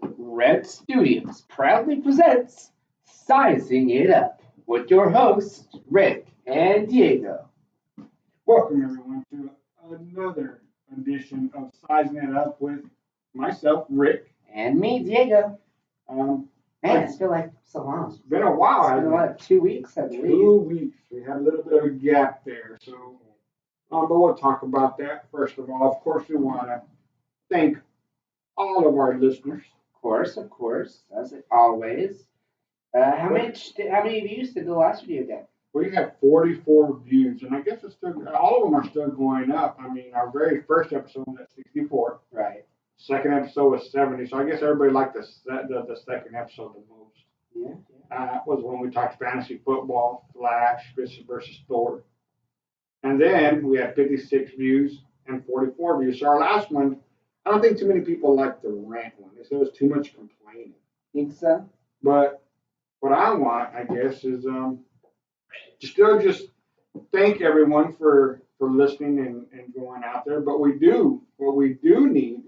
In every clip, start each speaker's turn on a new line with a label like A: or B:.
A: Red Studios proudly presents Sizing It Up with your hosts, Rick and Diego.
B: Welcome everyone to another edition of Sizing It Up with myself, Rick.
A: And me, Diego.
B: Um,
A: Man, it's been like so long.
B: It's been a while.
A: It's been like 2 weeks, I believe.
B: 2 weeks. We had a little bit of a gap there. So, but we'll talk about that. First of all, of course, we want to thank all of our listeners.
A: Of course, as always. How many views did the last video get?
B: We have 44 views, and I guess it's still all of them are still going up. I mean, our very first episode was at 64.
A: Right.
B: Second episode was 70. So I guess everybody liked the second episode the most.
A: Yeah.
B: That was when we talked fantasy football, Flash versus Thor. And then we had 56 views and 44 views. So our last one, I don't think too many people liked the rant one. They said it was too much complaining.
A: Think so?
B: But what I want, I guess, is just thank everyone for listening and going out there. But what we do need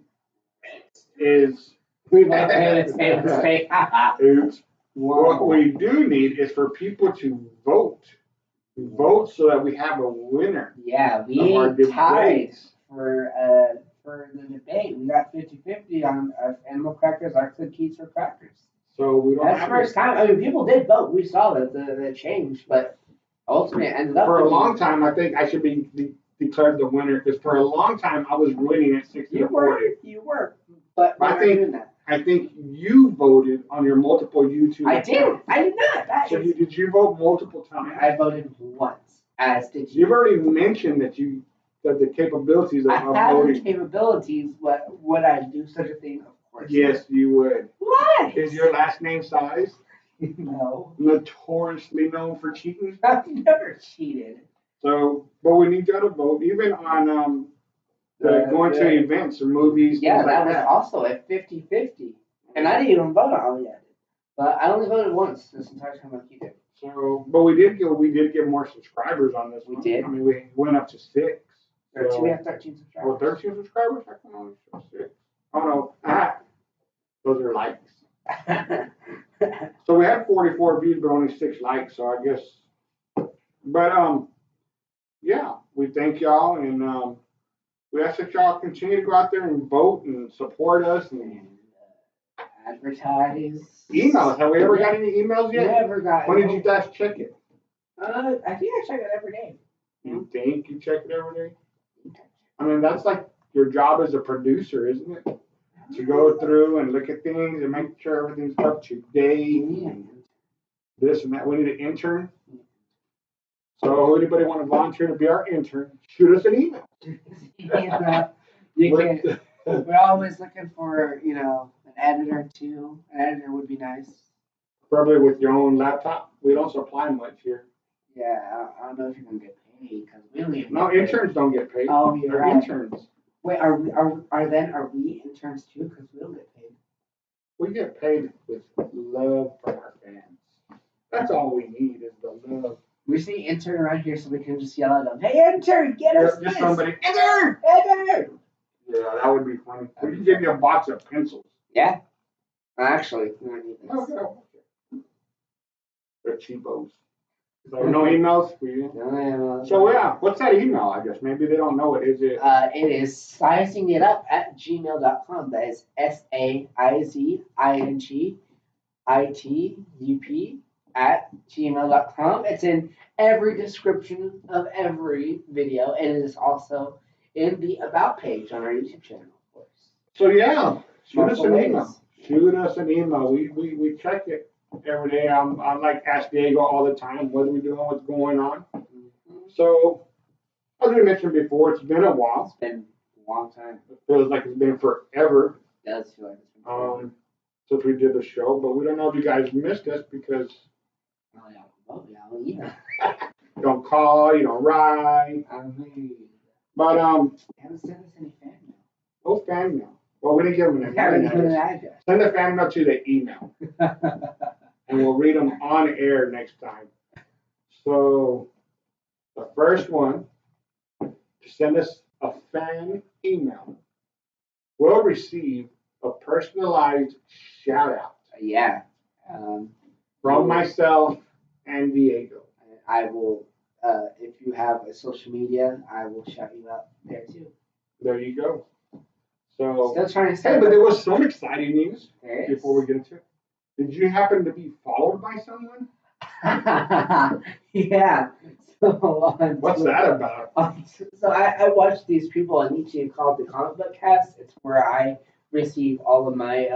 B: is
A: we both made a mistake.
B: Oops. What we do need is for people to vote. Vote so that we have a winner.
A: Yeah, we tied for the debate. We got 50-50 on animal crackers are cookies or crackers.
B: So we don't
A: That's the first time. I mean, people did vote. We saw the change, but ultimately it ended up.
B: For a long time, I think I should be declared the winner because for a long time I was winning at 60-40.
A: You were. But
B: I think you voted on your multiple YouTube.
A: I did. I did not.
B: Did you vote multiple times?
A: I voted once. As did you.
B: You've already mentioned that the capabilities of voting. I have the
A: capabilities, but would I do such a thing? Of course.
B: Yes, you would.
A: What?
B: Is your last name Size?
A: No.
B: Notoriously known for cheating?
A: I've never cheated.
B: So, but we need you to vote, even on going to events or movies.
A: Yeah, that was also at 50-50. And I didn't even vote on it yet. But I only voted once this entire time like you did.
B: So, but we did get more subscribers on this.
A: We did.
B: I mean, we went up to 6.
A: We have 13 subscribers.
B: Oh, 13 subscribers? I can only show 6. Oh no, those are likes. So we had 44 views, but only 6 likes. So I guess, but yeah, we thank y'all and we ask that y'all continue to go out there and vote and support us and
A: advertise.
B: Emails. Have we ever got any emails yet?
A: Never got.
B: When did you guys check it?
A: I think I check it every day.
B: You think you check it every day? I mean, that's like your job as a producer, isn't it? To go through and look at things and make sure everything's up to date. And this and that. We need an intern. So, anybody want to volunteer to be our intern? Shoot us an email.
A: We're always looking for, an editor too. An editor would be nice.
B: Probably with your own laptop. We don't supply much here.
A: Yeah, I don't know if you're gonna get paid because we don't even.
B: No, interns don't get paid.
A: Oh, you're
B: They're
A: right.
B: Interns.
A: Wait, are we interns too? Because we don't get paid.
B: We get paid with love from our fans. That's all we need is the love.
A: We see intern around here, so we can just yell at them. Hey, intern, get us
B: this! Somebody, intern! Yeah, that would be funny. We can give you a box of pencils.
A: Yeah. Actually, we might need this.
B: They're cheapos. So no emails for you?
A: No emails.
B: So yeah, what's that email? I guess maybe they don't know it. Is it?
A: It is sizingitup@gmail.com. That is SAIZINGITUP@gmail.com. It's in every description of every video, and it is also in the About page on our YouTube channel, of course.
B: So yeah, shoot us an email. Shoot us an email. We check it every day. I'm like ask Diego all the time, what are we doing, what's going on. Mm-hmm. So as we mentioned before, it's been a while.
A: It's been a long time.
B: It feels like it's been forever.
A: It does feel like it's been forever.
B: Since we did the show, but we don't know if you guys missed us because
A: you
B: don't call, you don't write. But
A: haven't sent us any fan mail.
B: No fan mail. Well, we didn't give them an address. Send the fan mail to the email, and we'll read them on air next time. So the first one to send us a fan email will receive a personalized shout out
A: Yeah.
B: from myself and Diego.
A: I will, if you have a social media, I will shout you out there too.
B: There you go. So,
A: Still trying to
B: hey,
A: start.
B: but there was some exciting news
A: There is.
B: before we get into it. Did you happen to be followed by someone?
A: Yeah. So
B: What's that about?
A: So I watch these people on YouTube called the Comic Book Cast. It's where I receive all of my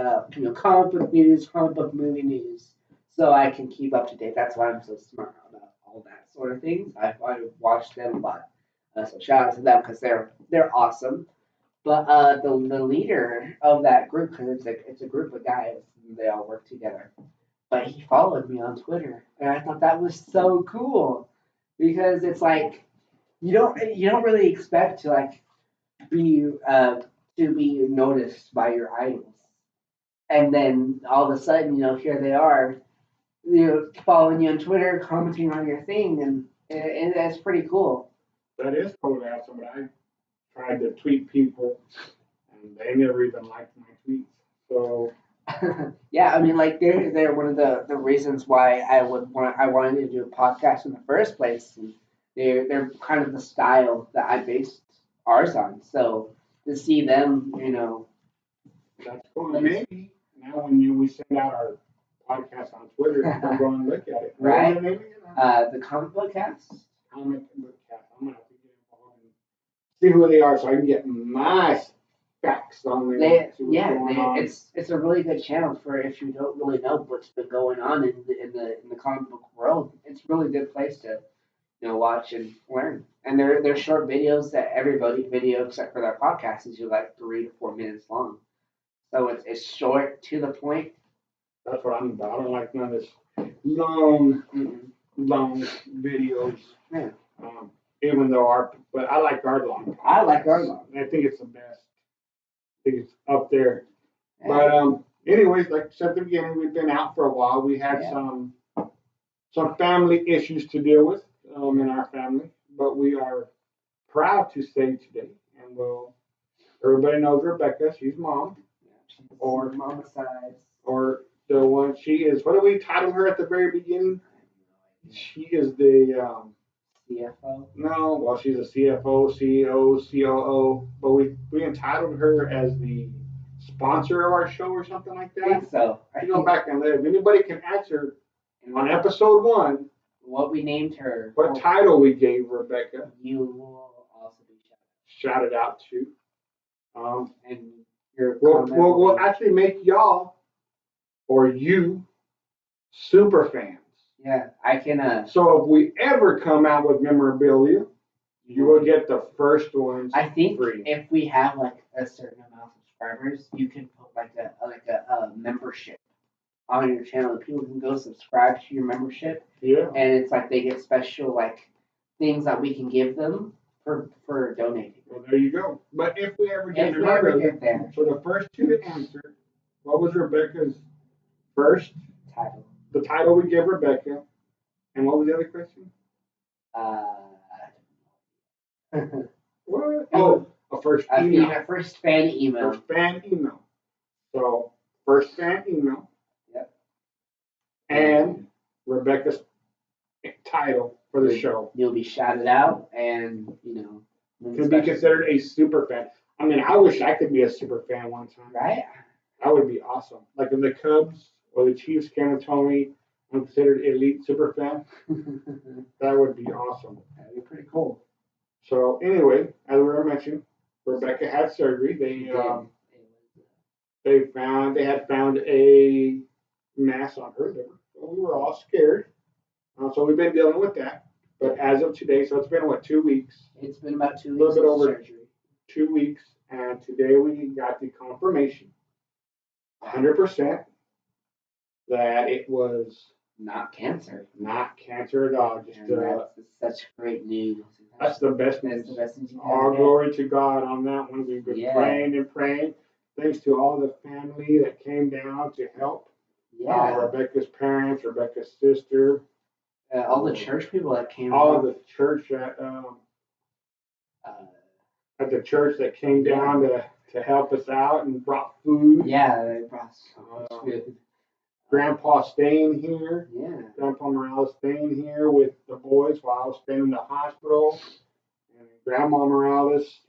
A: comic book news, comic book movie news, so I can keep up to date. That's why I'm so smart about all that sort of things. I watch them a lot. So shout out to them because they're awesome. But the leader of that group, because it's a group of guys, and they all work together. But he followed me on Twitter, and I thought that was so cool because it's like you don't really expect to like be to be noticed by your idols, and then all of a sudden here they are, following you on Twitter, commenting on your thing, and that's pretty cool.
B: That is cool to have somebody. I tried to tweet people, and they never even liked my tweets. So
A: Yeah, I mean, like they're one of the reasons why I wanted to do a podcast in the first place. And they're kind of the style that I based ours on. So to see them,
B: that's cool. Maybe now when we send out our podcast on Twitter, you can go and look at it.
A: Right?
B: Maybe,
A: The Comic Book Cast.
B: Comic book cast. I'm gonna have to get involved and see who they are so I can get my facts on there.
A: It's a really good channel for if you don't really know what's been going on in the comic book world. It's a really good place to watch and learn. And they're short videos that everybody video except for their podcast is like 3 to 4 minutes long. So it's short to the point.
B: That's what I'm about. I don't like none of this long videos.
A: Yeah.
B: Even though but I like our long.
A: I like our long.
B: I think it's the best. I think it's up there. Yeah. But anyways, like I said at the beginning, we've been out for a while. We had some family issues to deal with in our family, but we are proud to say today, and everybody knows Rebecca. She's mom,
A: she's or mama size,
B: or the one she is. What do we title her at the very beginning? She is the
A: CFO.
B: No, well, she's a CFO, CEO, COO, but we entitled her as the sponsor of our show or something like that.
A: I think so.
B: You go back and if anybody can answer on episode 1
A: what we named her,
B: what title we gave Rebecca,
A: you will also be
B: shouted out to.
A: And your
B: we'll actually make y'all or you super fans.
A: Yeah, I can.
B: So if we ever come out with memorabilia, you will get the first ones.
A: I think
B: free.
A: If we have like a certain amount of subscribers, you can put like a membership on your channel. People can go subscribe to your membership.
B: Yeah.
A: And it's like they get special like things that we can give them for donating.
B: Well, there you go. But if we ever get
A: there,
B: so the first two to answer, what was Rebecca's first
A: title?
B: The title we gave Rebecca, and what was the other question? What? Oh, a first email.
A: A first fan email.
B: First fan email. So first fan email.
A: Yep.
B: And Rebecca's title for the show.
A: You'll be shouted out, and
B: can be considered a super fan. I mean, I wish I could be a super fan one time.
A: Right.
B: That would be awesome. Like if the Cubs or the Chiefs came to tell me I'm considered elite super fan, that would be awesome.
A: That'd be pretty cool.
B: So anyway, as we were mentioning, Rebecca had surgery. They had found a mass on her liver. So we were all scared. So we've been dealing with that. But as of today, so it's been 2 weeks.
A: It's been about 2 weeks.
B: A little bit over surgery. 2 weeks, and today we got the confirmation, 100%, that it was
A: not cancer.
B: Not cancer at all. Just
A: that's such great news.
B: That's the best news.
A: The best news.
B: All glory to God on that one. We've been praying and praying. Thanks to all the family that came down to help.
A: Yeah.
B: Rebecca's parents, Rebecca's sister.
A: All the church people that came.
B: All the church at the church that came down to to help us out and brought food.
A: Yeah, they brought so much food.
B: Grandpa staying here.
A: Yeah.
B: Grandpa Morales staying here with the boys while I was staying in the hospital. And Grandma Morales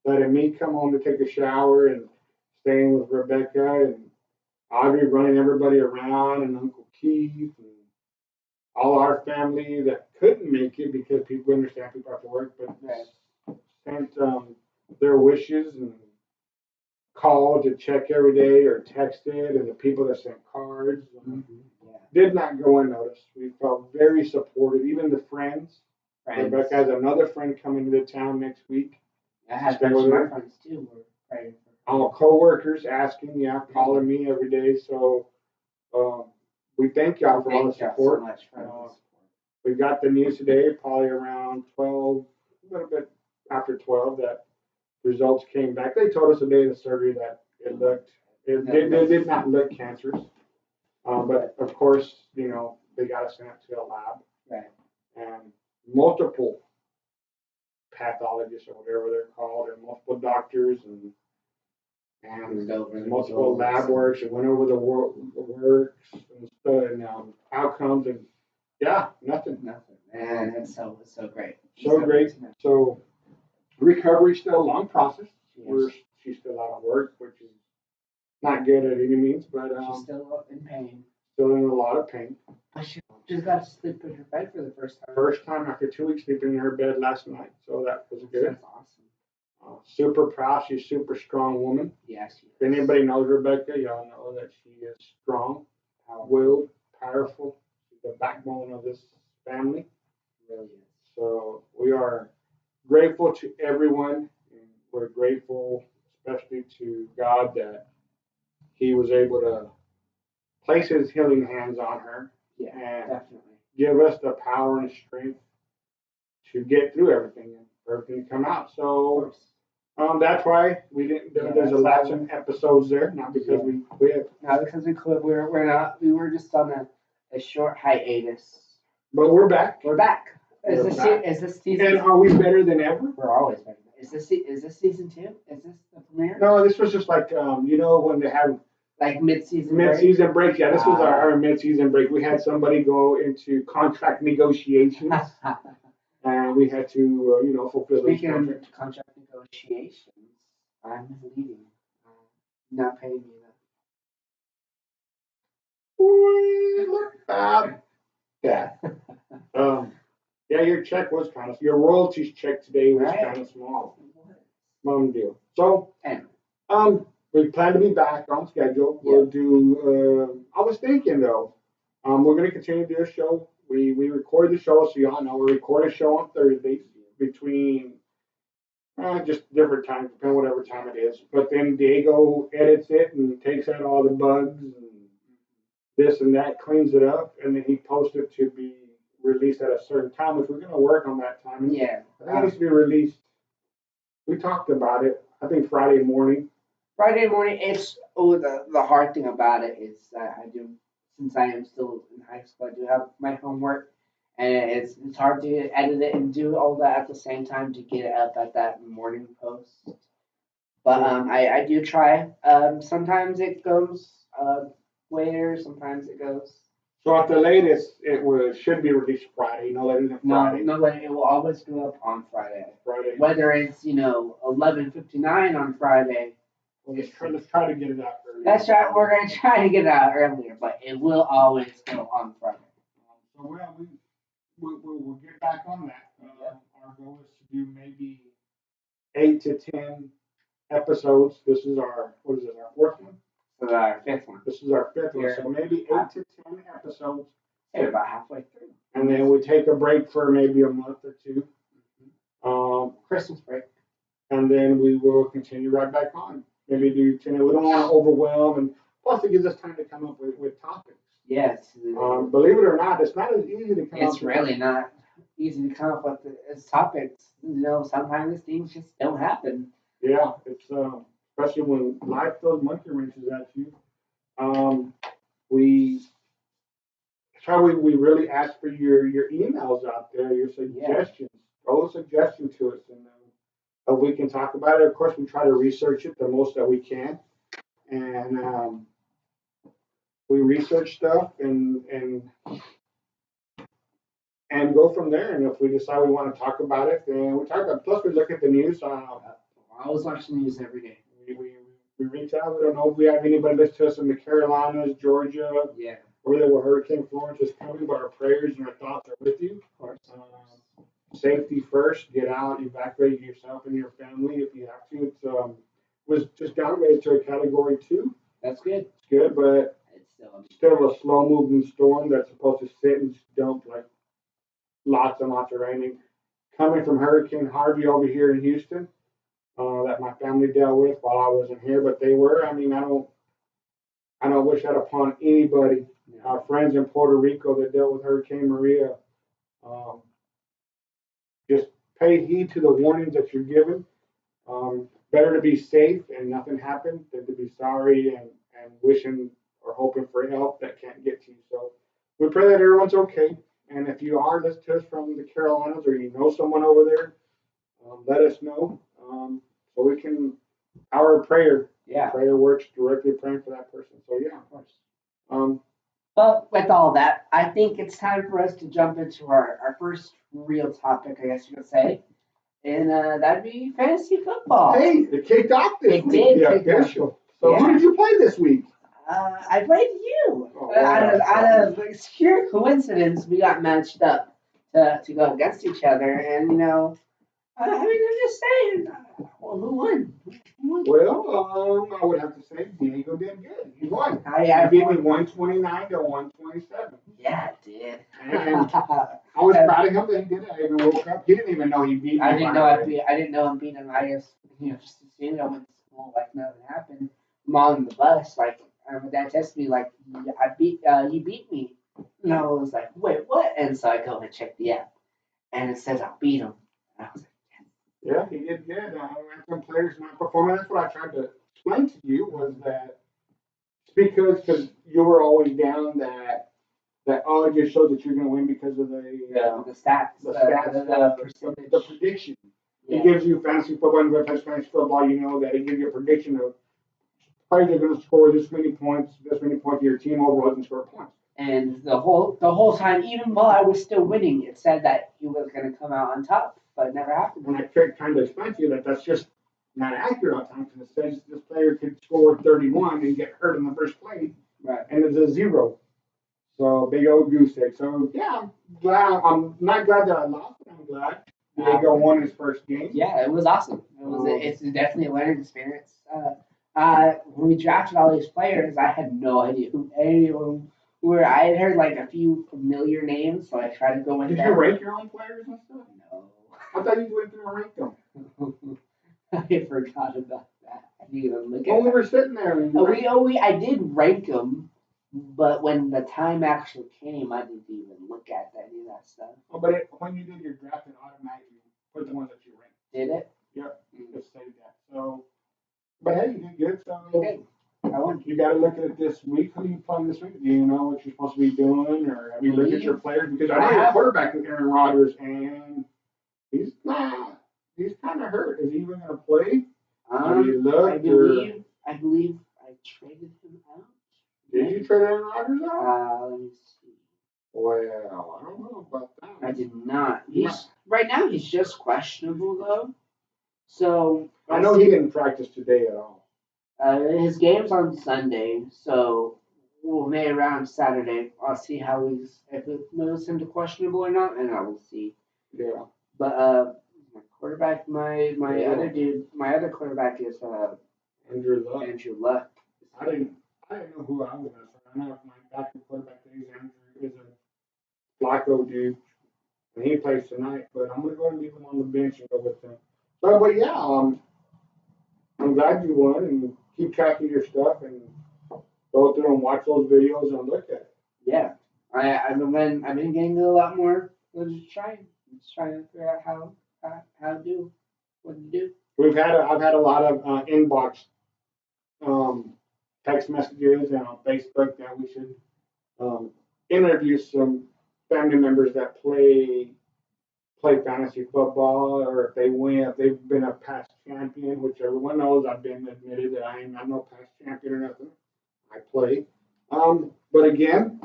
B: letting me come home to take a shower and staying with Rebecca and Audrey running everybody around and Uncle Keith and all our family that couldn't make it because people understand people have to work, but sent their wishes and called to check every day or texted, and the people that sent cards did not go unnoticed. We felt very supported, even the friends. Rebecca has another friend coming to town next week.
A: I had friends too. We're praying for
B: our co-workers asking, calling me every day. So we thank y'all for all the support.
A: So much for
B: we got the news today, probably around 12, a little bit after 12, that results came back. They told us the day of the surgery that it did not look cancerous. But of course, they got us sent to a lab.
A: Right.
B: And multiple pathologists or whatever they're called, and multiple doctors and multiple lab works and went over the works and stuff and outcomes and nothing.
A: Man, it's so great.
B: So great. So recovery's still a long process.
A: Yes.
B: She's still out of work, which is not good at any means, but
A: she's still in pain.
B: Still in a lot of pain.
A: But she just got to sleep in her bed for the first time.
B: First time after 2 weeks sleeping in her bed last night, so that was good.
A: That's awesome.
B: Super proud. She's a super strong woman.
A: Yes.
B: If anybody knows Rebecca, y'all know that she is strong, willed, powerful. She's the backbone of this family.
A: Really is.
B: So we are grateful to everyone. And we're grateful, especially to God, that He was able to place His healing hands on her.
A: Yeah,
B: and
A: definitely.
B: Give us the power and strength to get through everything and for everything to come out. So that's why we didn't. There's a lapse in episodes there, not because we quit.
A: Not because we quit. We're not. We were just on a short hiatus.
B: But we're back.
A: We're back. Is this season?
B: And are we better than ever?
A: We're always better. Is this season 2? Is this the premiere?
B: No, this was just like when they have.
A: Like mid-season
B: break. Yeah, this was our mid-season break. We had somebody go into contract negotiations, and we had to, fulfill those
A: contracts. Speaking of contract negotiations, I'm leaving. Not paying me
B: enough. Your check was your royalties check today was kind of small. Deal. So, we plan to be back on schedule. We'll do. I was thinking though, we're going to continue to do a show. We record the show, so y'all know we record a show on Thursdays between just different times, depending whatever time it is. But then Diego edits it and takes out all the bugs and this and that, cleans it up, and then he posts it to be released at a certain time, which we're going to work on that time. And
A: yeah,
B: I think it needs to be released. We talked about it. I think Friday morning.
A: It's the hard thing about it is I do, since I am still in high school, I do have my homework, and it's hard to edit it and do all that at the same time to get it up at that morning post. But I do try. Sometimes it goes later, sometimes it goes.
B: So at the latest, should be released Friday, no later than Friday.
A: No, it will always go up on Friday. Whether it's 11:59 on Friday.
B: Let's try to get it out earlier.
A: That's right. We're going to try to get it out earlier, but it will always go on Friday.
B: So we'll get back on that. Our goal is to do maybe 8 to 10 episodes. This is our our 4th one?
A: This is our 5th one.
B: This is our 5th one. So maybe 8 to 10 episodes.
A: Yeah, about halfway through.
B: And then we take a break for maybe a month or 2.
A: Christmas break.
B: And then we will continue right back on. Maybe do 10. We don't want to overwhelm, and plus it gives us time to come up with topics.
A: Yes.
B: Believe it or not, it's not as easy to come up with.
A: It's really not easy to come up with topics. Sometimes things just don't happen.
B: Yeah, it's especially when life throws monkey wrenches at you. We really ask for your emails out there, your suggestions. Throw a suggestion to us, and we can talk about it. Of course, we try to research it the most that we can, and we research stuff and go from there. And if we decide we want to talk about it, then we talk about it. Plus, we look at the news.
A: I always watch the news every day.
B: We reach out. We don't know if we have anybody listen to us in the Carolinas, Georgia,
A: Yeah,
B: where Hurricane Florence is coming, but our prayers and our thoughts are with you.
A: of course.
B: Safety first. Get out. Evacuate yourself and your family if you have to. It's was just downgraded to a Category 2.
A: That's good.
B: It's good, but
A: It's
B: still a slow moving storm that's supposed to sit and dump like lots and lots of raining. Coming from Hurricane Harvey over here in Houston, that my family dealt with while I wasn't here, but they were. I mean, I don't wish that upon anybody. Our friends in Puerto Rico that dealt with Hurricane Maria, just pay heed to the warnings that you're given. Better to be safe and nothing happened than to be sorry and wishing or hoping for help that can't get to you. So we pray that everyone's okay. And if you are listening to us from the Carolinas or you know someone over there, let us know so we can. Our prayer works directly praying for that person. So yeah, of course.
A: Well, with all that, I think it's time for us to jump into our first real topic, I guess you could say, and that'd be fantasy football.
B: Hey, it kicked off this week.
A: Did
B: official. So who did you play this week?
A: I played you. Out of sheer coincidence, we got matched up to go against each other, and I mean, I'm just saying. Well, who won?
B: Well, I would have to say Diego did good. He won.
A: I
B: beat me 129 to 127.
A: Yeah, I did.
B: And I was proud of him that he did it. I even woke up. He didn't even know he beat me.
A: I didn't know him beating him. I just assumed I went to school like nothing happened. I'm on the bus, like my dad texted me like, you beat me. And I was like, wait, what? And so I go and check the app, and it says I beat him. And I was like,
B: yeah, he did good. Some players not performing. That's what I tried to explain to you was that it's because you were always down that it just shows that you're going to win because of the
A: stats,
B: the prediction. Yeah. It gives you fantasy football and fantasy football. You know that it gives you a prediction of players are going to score this many points. Your team overall doesn't score points.
A: And the whole time, even while I was still winning, it said that he was going to come out on top, but it never happened.
B: And I tried to explain to you that that's just not accurate all the time because it says this player could score 31 and get hurt in the first play,
A: right?
B: And it's a 0. So big old goose egg. So yeah, I'm not glad that I lost, but I'm glad Diego won his first game.
A: Yeah, it was awesome. It's definitely a learning experience. When we drafted all these players, I had no idea who any of them were. I had heard like a few familiar names, so I tried to go with
B: them. Did you rank your own players and stuff?
A: No.
B: I thought you went through and ranked them.
A: I forgot about that. I didn't even look at
B: we were sitting there.
A: I did rank them, but when the time actually came, I didn't even look at any of that stuff.
B: Oh, but when you did your draft, it automatically put the ones that you ranked.
A: Did it?
B: Yep. It saved that. So, but hey, you did good. So
A: okay.
B: You got to look at it this week. Who are you playing this week? Do you know what you're supposed to be doing, or have you looked at your players? Because I know your quarterback is Aaron Rodgers, and he's kind of hurt. Is he even going to play?
A: I believe I traded him out.
B: Did you trade Aaron Rodgers out?
A: Let me see.
B: Well, I don't know about that.
A: I did not. Right now he's just questionable though. So
B: I know he didn't practice today at all.
A: His game's on Sunday, so we'll may around Saturday. I'll see how if it moves him to questionable or not, and I will see.
B: Yeah.
A: But my quarterback, my other quarterback is
B: Andrew Luck.
A: Andrew Luck.
B: I didn't know who I was going to say. I know my backup quarterback is Andrew is a Flacco dude, and he plays tonight. But I'm going to go and leave him on the bench and go with him. So, but yeah, I'm glad you won and keep track of your stuff and go through and watch those videos and look at it.
A: Yeah, I've been getting a lot more. Just trying to figure out how to do what to do.
B: I've had a lot of inbox text messages and on Facebook that we should interview some family members that play play fantasy football, or if they win, if they've been a past champion, which everyone knows I've been admitted that I am not no past champion or nothing. I play. But again,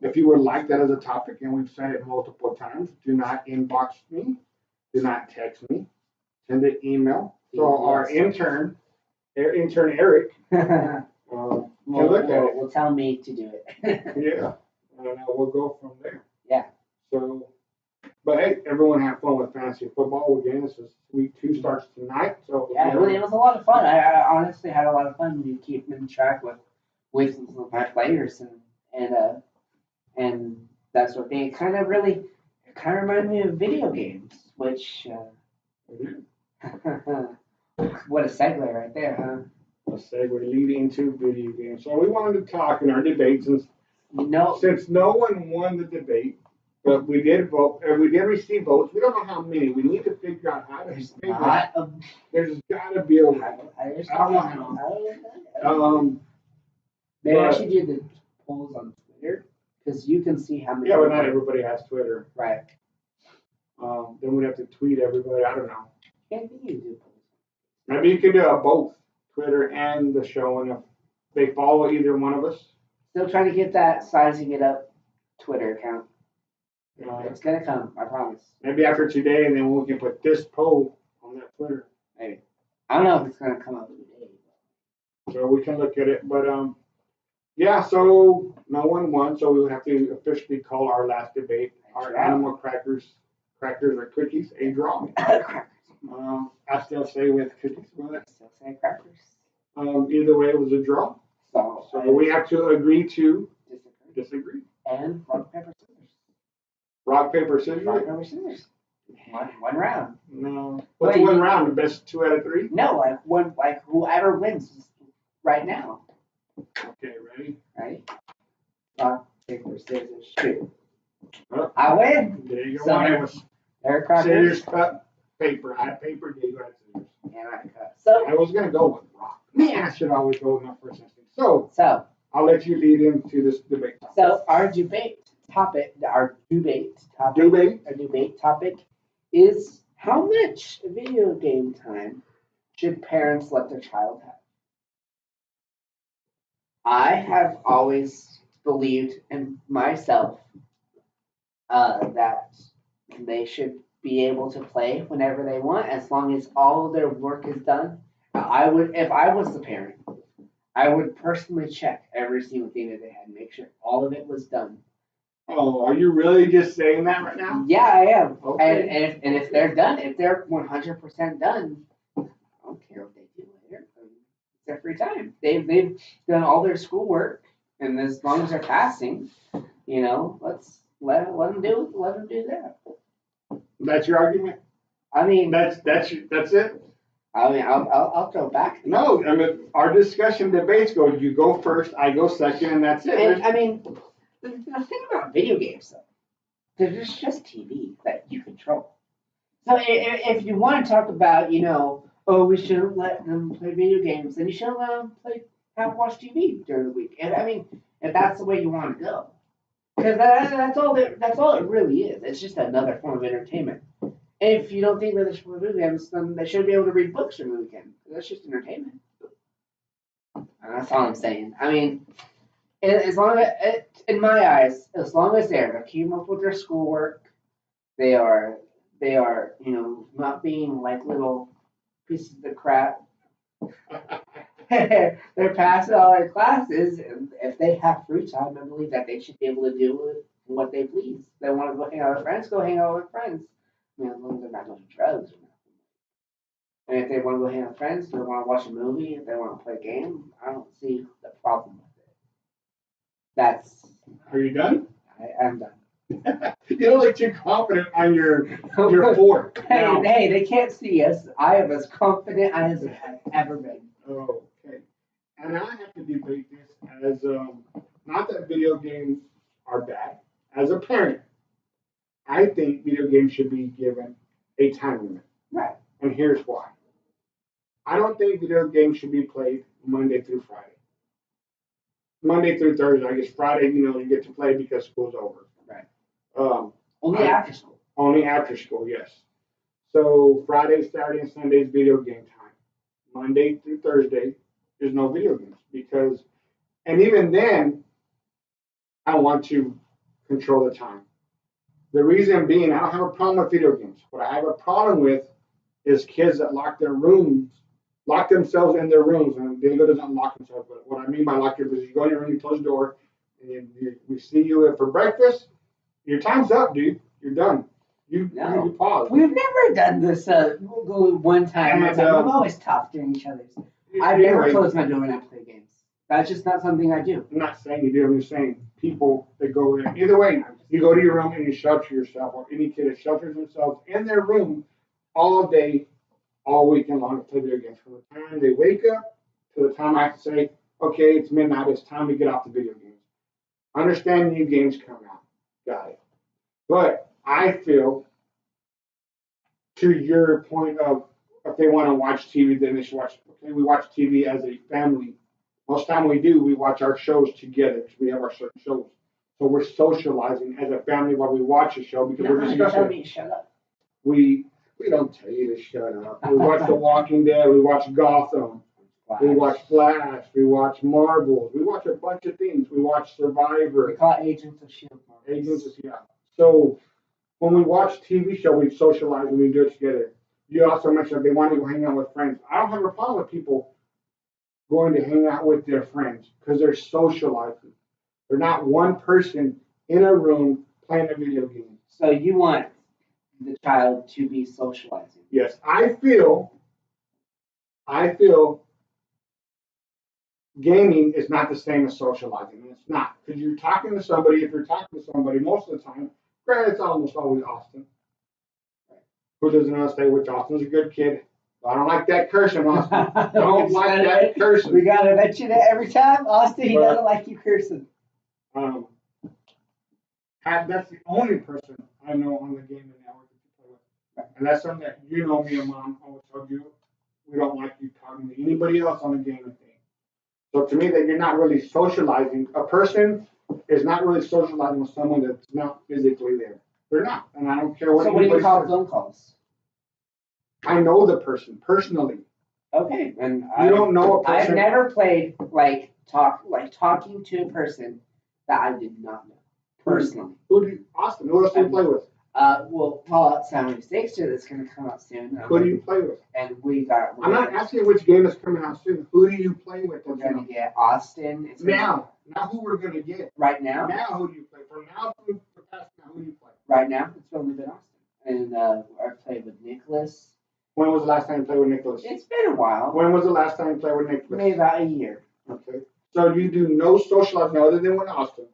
B: if you would like that as a topic, and we've said it multiple times, do not inbox me, do not text me, send an email. So our intern Eric,
A: will tell me to do it.
B: Yeah, and we'll go from there.
A: Yeah.
B: So, but hey, everyone have fun with fantasy football. Again, this is week 2 starts tonight. So
A: yeah, it was a lot of fun. I honestly had a lot of fun. You keep in track with my players and that sort of thing. It kind of reminded me of video games, which what a segue right there, huh?
B: A segue leading to video games. So we wanted to talk in our debate since no one won the debate, but we did vote and we did receive votes. We don't know how many. We need to figure out how to there's got to be a way. I don't know how.
A: Maybe I should do the polls on Twitter because you can see how many.
B: Yeah, but not everybody has Twitter.
A: Right.
B: Then we'd have to tweet everybody. I don't know.
A: Can't think you do polls.
B: Maybe you could do both Twitter and the show, and if they follow either one of us.
A: Still trying to get that Sizing It Up Twitter account. It's gonna come, I promise.
B: Maybe after today, and then we can put this poll on that Twitter.
A: Maybe. I don't know if it's gonna come up today.
B: So we can look at it, but yeah. So no one won, so we would have to officially call our last debate our animal crackers or cookies a draw. I still say with cookies, but I
A: still say crackers.
B: Either way, it was a draw. So we have to agree to disagree.
A: And rock, paper, scissors.
B: Rock, paper, scissors?
A: Rock, paper, scissors. One round.
B: No. What's one round? The best 2 out of 3?
A: No, whoever wins right now.
B: Okay, ready?
A: Ready? Rock, paper, scissors, shoot.
B: Oh,
A: I win.
B: There you go.
A: So
B: it was scissors, cut, paper. I had paper, you had scissors.
A: And I cut. So
B: I was gonna go with rock. Man, I should always go with my first instinct. So I'll let you lead into this debate topic.
A: So our debate topic is how much video game time should parents let their child have? I have always believed in myself that they should be able to play whenever they want, as long as all of their work is done. I would, if I was the parent, I would personally check every single thing that they had and make sure all of it was done.
B: Oh, are you really just saying that right now?
A: Yeah, I am.
B: Okay.
A: And if they're done, if they're 100% done, I don't care what they do later. It's their free time. They've done all their schoolwork, and as long as they're passing, let's let them do that.
B: That's your argument?
A: I mean,
B: that's it.
A: I mean, I'll throw back.
B: No, I mean, our discussion debates go. You go first, I go second, and that's it.
A: And I mean, the thing about video games, though, there's just TV that you control. So if you want to talk about, we shouldn't let them play video games, then you shouldn't let them watch TV during the week. And I mean, if that's the way you want to go, because that's all it really is. It's just another form of entertainment. And if you don't think that they should play video games, then they should be able to read books during the weekend. That's just entertainment. And that's all I'm saying. I mean, as long as, in my eyes, as long as they're keeping up with their schoolwork, they are, not being like little pieces of crap. They're passing all their classes, and if they have free time, I believe that they should be able to do what they please. If they want to go hang out with friends, go hang out with friends. I mean, as long as they're not doing drugs or nothing. And if they want to go hang out with friends, they want to watch a movie, if they want to play a game, I don't see the problem with it.
B: Are you done?
A: I'm done.
B: You don't look too confident on your fourth.
A: Hey, they can't see us. I am as confident as I've ever been.
B: Oh, okay. And I have to debate this as not that video games are bad. As a parent, I think video games should be given a time limit.
A: Right.
B: And here's why. I don't think video games should be played Monday through Friday. Monday through Thursday. I guess Friday, you get to play because school's over.
A: Right. Only after school.
B: Only after school, yes. So Friday, Saturday, and Sunday is video game time. Monday through Thursday, there's no video games because, and even then, I want to control the time. The reason being, I don't have a problem with video games. What I have a problem with is kids that lock themselves in their rooms, and Diego doesn't lock himself. But what I mean by lock is you go in your room, you close the door, and we see you for breakfast. Your time's up, dude. You're done. You pause.
A: We've never done this. We'll go one time. We've always talked during each other's. I've never closed my door when I play games. That's just not something I do.
B: I'm not saying you do. I'm just saying people that go in. Either way, you go to your room and you shelter yourself, or any kid that shelters themselves in their room all day, all weekend long to play video games. From the time they wake up to the time I have to say, okay, it's midnight. It's time to get off the video games. Understand new games come out. Got it. But I feel, to your point of, if they want to watch TV, then they should watch. Okay, we watch TV as a family. Most time we do, we watch our shows together because we have our certain shows. So we're socializing as a family while we watch a show because we're just
A: tell me to shut up.
B: We don't tell you to shut up. We watch The Walking Dead. We watch Gotham. We watch Flash. We watch Marvel. We watch a bunch of things. We watch Survivor.
A: We call it Agents of Shield.
B: Agents of Shield. So when we watch TV show, we socialize and we do it together. You also mentioned they want to go hang out with friends. I don't have a problem with people going to hang out with their friends because they're socializing. They're not one person in a room playing a video game.
A: So you want the child to be socializing?
B: Yes, I feel gaming is not the same as socializing. It's not because you're talking to somebody. If you're talking to somebody most of the time, granted, it's almost always Austin. Who doesn't know say which Austin's a good kid? I don't like that cursing, Austin. Don't like that cursing.
A: We gotta mention it every time, Austin. He doesn't like you cursing.
B: That's the only person I know on the gaming network that you play with, and that's something that you know. Me and Mom always told you we don't like you talking to anybody else on the gaming thing. So to me, that you're not really socializing. A person is not really socializing with someone that's not physically there. They're not, and I don't care what.
A: So what do you call phone calls?
B: I know the person personally.
A: Okay, and
B: you don't know a person.
A: I've never played talking to a person that I did not know personally.
B: Austin? Who else do you play with?
A: Well, Fallout 76 that's going to come out soon.
B: Who do you play with?
A: And we got.
B: I'm not asking which game is coming out soon. Who do you play with?
A: We're going to get Austin.
B: Now who we're going to get?
A: Right now.
B: Now who do you play? From now to past now, who do you play?
A: Right now, it's only been Austin, and I played with Nicholas.
B: When was the last time you played with Nicholas?
A: It's been a while.
B: When was the last time you played with Nicholas?
A: Maybe about a year.
B: Okay. So you do no socializing other than with Austin.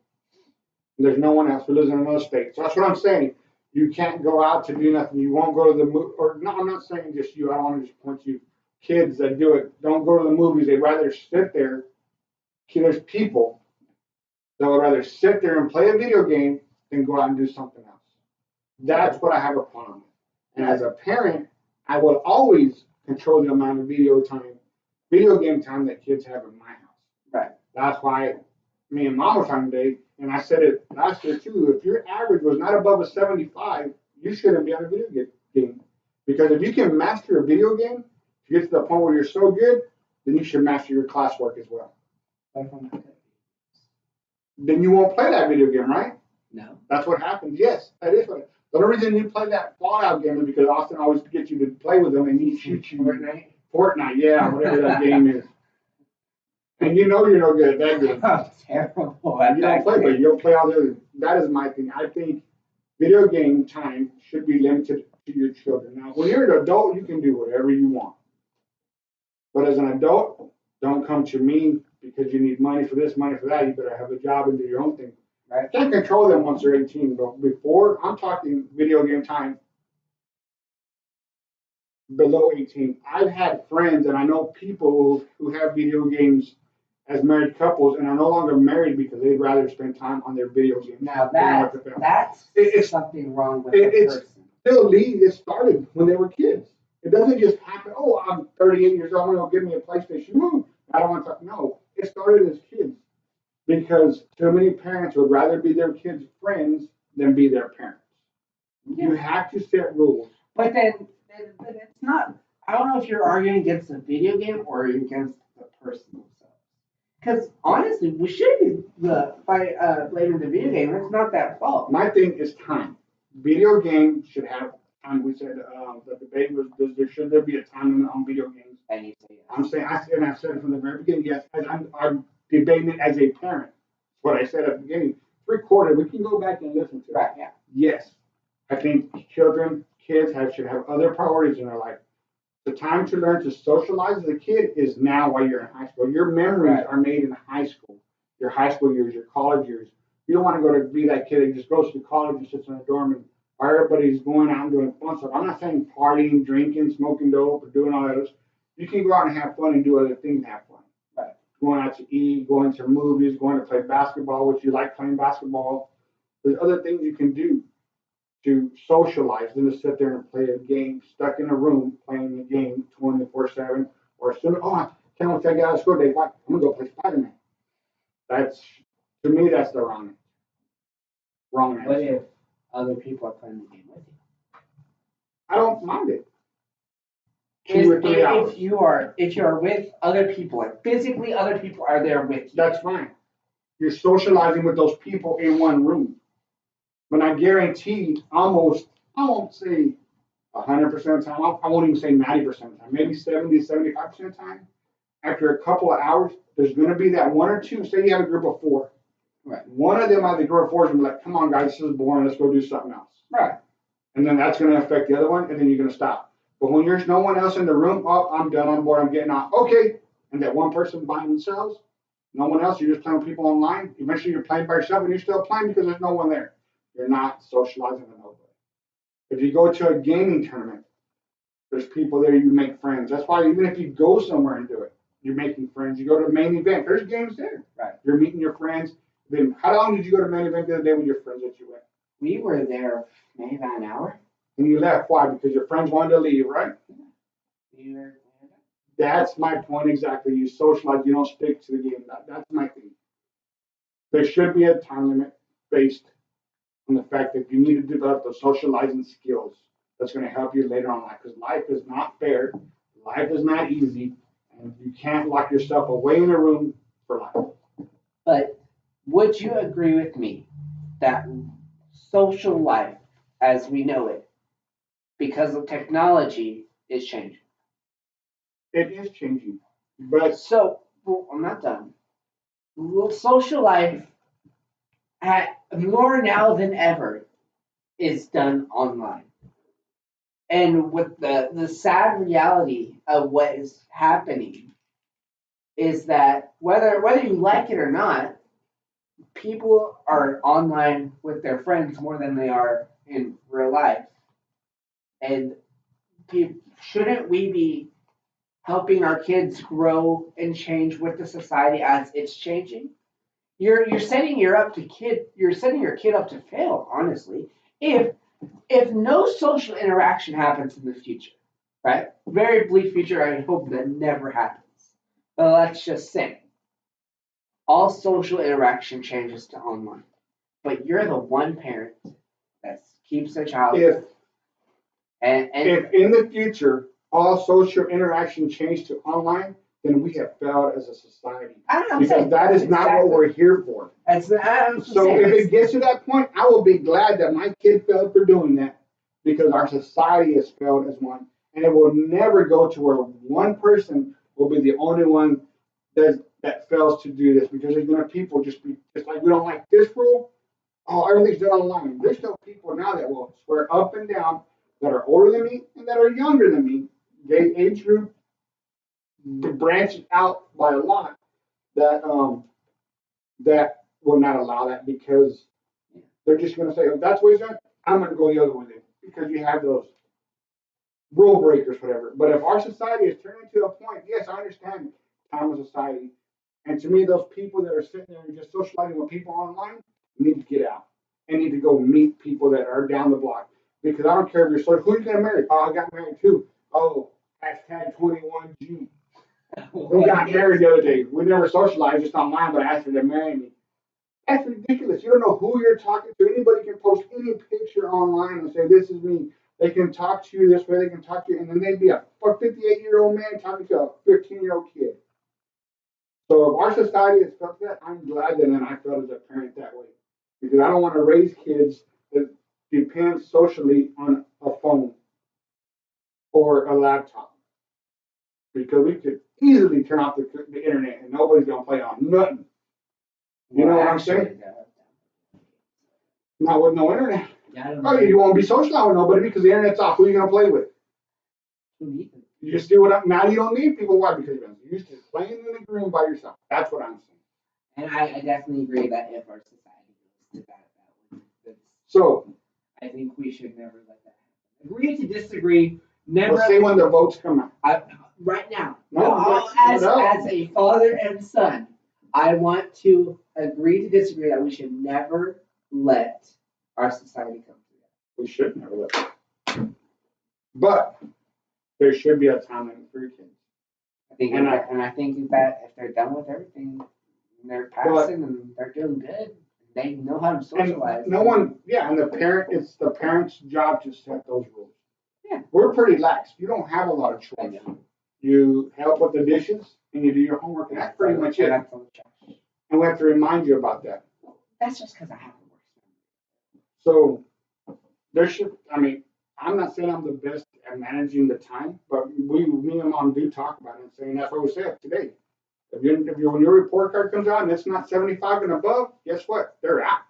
B: There's no one else who lives in another state. So that's what I'm saying. You can't go out to do nothing. You won't go to the movie. Or no, I'm not saying just you. I don't want to just point to you. Kids that do it don't go to the movies. They'd rather sit there. There's people that would rather sit there and play a video game than go out and do something else. That's what I have a problem with. And as a parent, I will always control the amount of video game time that kids have in my house.
A: Right.
B: That's why me and Mom were talking today, and I said it last year too. If your average was not above a 75, you shouldn't be on a video game. Because if you can master a video game to get to the point where you're so good, then you should master your classwork as well. Then you won't play that video game, right?
A: No.
B: That's what happens. Yes, that is what. The only reason you play that Fallout game is because Austin always gets you to play with them and he shoots you. Fortnite, yeah, whatever that game is. And you know you're no good at that game.
A: Oh, terrible.
B: You don't play, but you'll play all the other. That is my thing. I think video game time should be limited to your children. Now, when you're an adult, you can do whatever you want. But as an adult, don't come to me because you need money for this, money for that. You better have a job and do your own thing. I can't control them once they're 18, but before, I'm talking video game time below 18. I've had friends and I know people who have video games as married couples and are no longer married because they'd rather spend time on their video games.
A: Now that's something wrong with the person.
B: It started when they were kids. It doesn't just happen, oh, I'm 38 years old, I'm going to give me a PlayStation. I don't want to. No, it started as kids. Because too many parents would rather be their kids' friends than be their parents. You have to set rules.
A: But but it's not. I don't know if you're arguing against the video game or against the person themselves. Because honestly, we should be blaming the video game. It's not that fault.
B: My thing is time. Video games should have time. We said the debate was should there be a time limit on video games?
A: And you say yes.
B: I'm saying I said it from the very beginning. Yes, I'm debating it as a parent. What I said at the beginning. Recorded. We can go back and listen to it.
A: Right. Yeah.
B: Yes, I think kids should have other priorities in their life. The time to learn to socialize as a kid is now while you're in high school. Your memories are made in high school, your high school years, your college years. You don't want to go to be that kid that just goes to college and sits in a dorm and everybody's going out and doing fun stuff. I'm not saying partying, drinking, smoking dope, or doing all that. You can go out and have fun and do other things and have fun.
A: Right.
B: Going out to eat, going to movies, going to play basketball, which you like playing basketball. There's other things you can do to socialize than to sit there and play a game stuck in a room playing a game 24/7 or as soon as I can't wait to get out of school day, I'm gonna go play Spider-Man. That's to me that's the wrong answer.
A: What if other people are playing the game with you?
B: I don't mind it. 2 or 3 hours.
A: If you are with other people, like physically other people are there with you.
B: That's fine. You're socializing with those people in one room. But I guarantee almost, I won't say 100% of the time, I won't even say 90% of the time, maybe 70 to 75% of the time, after a couple of hours, there's going to be that one or two, say you have a group of 4.
A: Right.
B: One of them out of the group of 4 is going to be like, come on, guys, this is boring, let's go do something else.
A: Right.
B: And then that's going to affect the other one, and then you're going to stop. But when there's no one else in the room, oh, I'm done, I'm bored, I'm getting out. Okay. And that one person by themselves, no one else, you're just playing with people online. Eventually you're playing by yourself and you're still playing because there's no one there. You're not socializing with nobody. If you go to a gaming tournament, there's people there, you make friends. That's why even if you go somewhere and do it, you're making friends. You go to a main event, there's games there.
A: Right.
B: You're meeting your friends. Then how long did you go to main event the other day with your friends that you went?
A: We were there maybe about an hour.
B: And you left. Why? Because your friends wanted to leave, right? That's my point exactly. You socialize, you don't stick to the game. That's my thing. There should be a time limit based on the fact that you need to develop those socializing skills that's going to help you later on in life. Because life is not fair, life is not easy, and you can't lock yourself away in a room for life.
A: But would you agree with me that social life, as we know it, because of technology, is changing?
B: It is changing, but
A: I'm not done. Social life, more now than ever, is done online. And with the sad reality of what is happening is that whether you like it or not, people are online with their friends more than they are in real life. And shouldn't we be helping our kids grow and change with the society as it's changing? You're setting your kid up to fail, honestly. If no social interaction happens in the future, right? Very bleak future, I hope that never happens. But let's just say all social interaction changes to online. But you're the one parent that keeps their child.
B: If
A: if
B: in the future all social interaction change to online, then we have failed as a society. Because that is not what we're here for. So if it gets to that point, I will be glad that my kid failed for doing that because our society has failed as one. And it will never go to where one person will be the only one that fails to do this because there's going to people just like we don't like this rule. Oh, everything's done online. There's still people now that will swear up and down that are older than me and that are younger than me. They age group branches out by a lot that that will not allow that because they're just going to say, oh, that's what he's done. I'm going to go the other way then because you have those rule breakers, whatever. But if our society is turning to a point, yes, I understand time of society. And to me, those people that are sitting there and just socializing with people online need to get out and need to go meet people that are down the block. Because I don't care if you're social. Who are you going to marry? Oh, I got married too. Oh, hashtag 21G. We got married the other day. We never socialized, just online, but I asked her to marry me. That's ridiculous. You don't know who you're talking to. Anybody can post any picture online and say, this is me. They can talk to you this way. They can talk to you. And then they'd be a 58-year-old man talking to a 15-year-old kid. So if our society has felt that, I'm glad that then I felt as a parent that way. Because I don't want to raise kids that depend socially on a phone or a laptop. Because we could easily turn off the internet and nobody's going to play on nothing. You know what I'm saying? Not with no internet.
A: Yeah,
B: Oh, you won't be social with nobody because the internet's off. Who are you going to play with? You just do what now you don't need people. Why? Because you're used to playing in the room by yourself. That's what I'm saying.
A: And I definitely agree that if our society goes to that way,
B: so
A: I think we should never let that happen. Agree to disagree. Never.
B: Let's see when the votes come out.
A: Right now.
B: No,
A: as a father and son, I want to agree to disagree that we should never let our society come to that.
B: We should never let it. But there should be a time limit for your kids.
A: I think that if they're done with everything, and they're passing and they're doing good, they know how to socialize.
B: And and it's the parent's job to set those rules.
A: Yeah.
B: We're pretty lax. You don't have a lot of choice. You help with the dishes and you do your homework, and that's pretty much it. And we have to remind you about that.
A: That's just because I have to work.
B: So I'm not saying I'm the best at managing the time, but me and Mom do talk about it and saying that's what we said today. When your report card comes out and it's not 75 and above, guess what? They're out.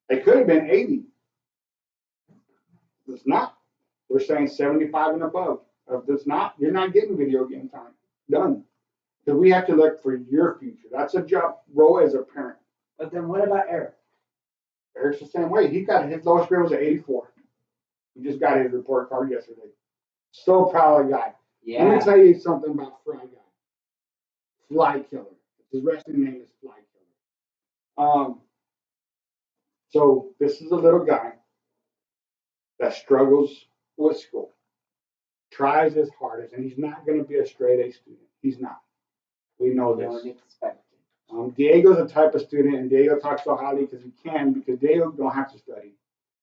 B: It could have been 80. It's not. We're saying 75 and above. If it's not, you're not getting video game time. Done. Because we have to look for your future. That's a job role as a parent.
A: But then what about Eric?
B: Eric's the same way. His lowest grade was an 84. He just got his report card yesterday. So proud of the guy.
A: Yeah.
B: Let me tell you something about Fry Guy. Fly Killer. His wrestling name is Fly Killer. So this is a little guy that struggles with school. Tries his hardest, and he's not going to be a straight A student. He's not. We know this. Diego's a type of student, and Diego talks so highly because Diego don't have to study.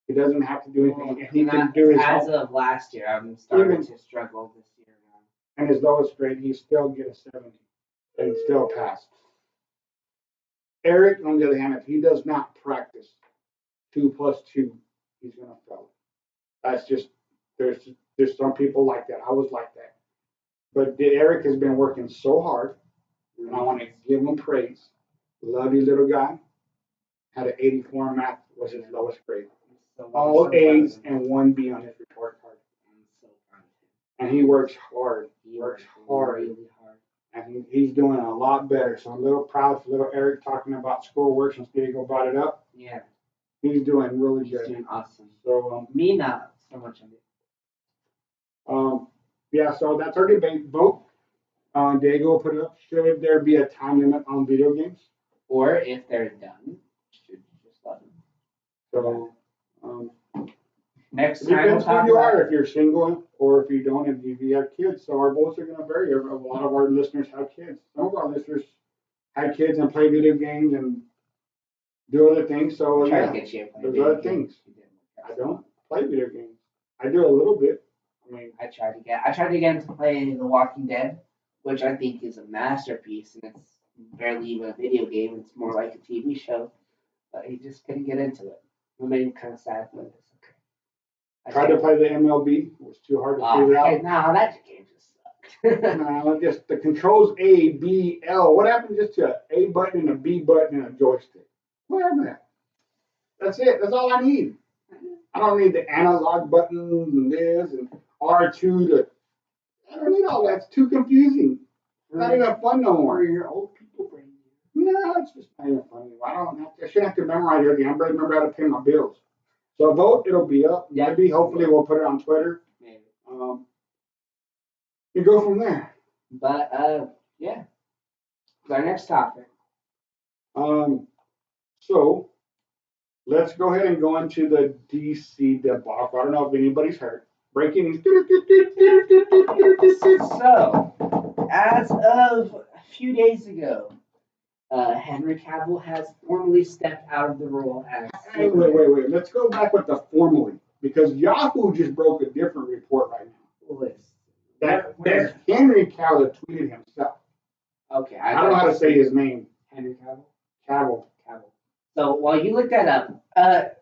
B: He doesn't have to do anything. He can do his
A: as of last year, I'm starting to struggle this year now.
B: And his lowest grade, he still get a 70 and still pass. Eric, on the other hand, if he does not practice 2 + 2, he's going to fail. That's just there's some people like that. I was like that. But Eric has been working so hard, and I want to give him praise. Love you, little guy. Had an 84 in math, was his lowest grade. All A's and 1 B on his report card. And he works hard. Really hard. And he's doing a lot better. So I'm a little proud for little Eric talking about schoolwork since Diego brought it up.
A: Yeah.
B: He's doing really good.
A: He's doing awesome.
B: So
A: me not so much of it.
B: Yeah, so that's our debate vote. Diego will put it up. Should there be a time limit on video games?
A: Or if they're done, should you just let them?
B: So
A: next
B: time
A: we'll talk
B: who you
A: about
B: are, if you're single or if you don't, if you have kids. So our votes are going to vary. A lot of our listeners have kids. Some of our listeners have kids and play video games and do other things. So
A: yeah,
B: there's other things. I don't play video games. I do a little bit.
A: I tried to get him to play The Walking Dead, which I think is a masterpiece, and it's barely even a video game. It's more like a TV show. But he just couldn't get into it. It made me kind of sad, but it's okay.
B: I tried to play the MLB. It was too hard to figure out.
A: No, that game just sucked.
B: No, just the controls A, B, L. What happened just to an A button and a B button and a joystick? What happened to that? That's it. That's all I need. I don't need the analog buttons and this and R2 I don't need all that. It's too confusing. It's not even fun no more.
A: Your old people brain.
B: No, it's just not even fun anymore. I shouldn't have to memorize everything. I better remember how to pay my bills. So vote, it'll be up.
A: Yeah.
B: Maybe, hopefully, we'll put it on Twitter.
A: Maybe.
B: You go from there.
A: But yeah. Our next topic.
B: So let's go ahead and go into the DC debacle. I don't know if anybody's heard. Breaking news.
A: So, as of a few days ago, Henry Cavill has formally stepped out of the role as
B: Hey,
A: Superman.
B: wait. Let's go back with the formally, because Yahoo just broke a different report right now. That Henry Cavill tweeted himself.
A: Okay,
B: I don't know how to say his name.
A: Henry Cavill.
B: Cavill.
A: So while you look that up, Henry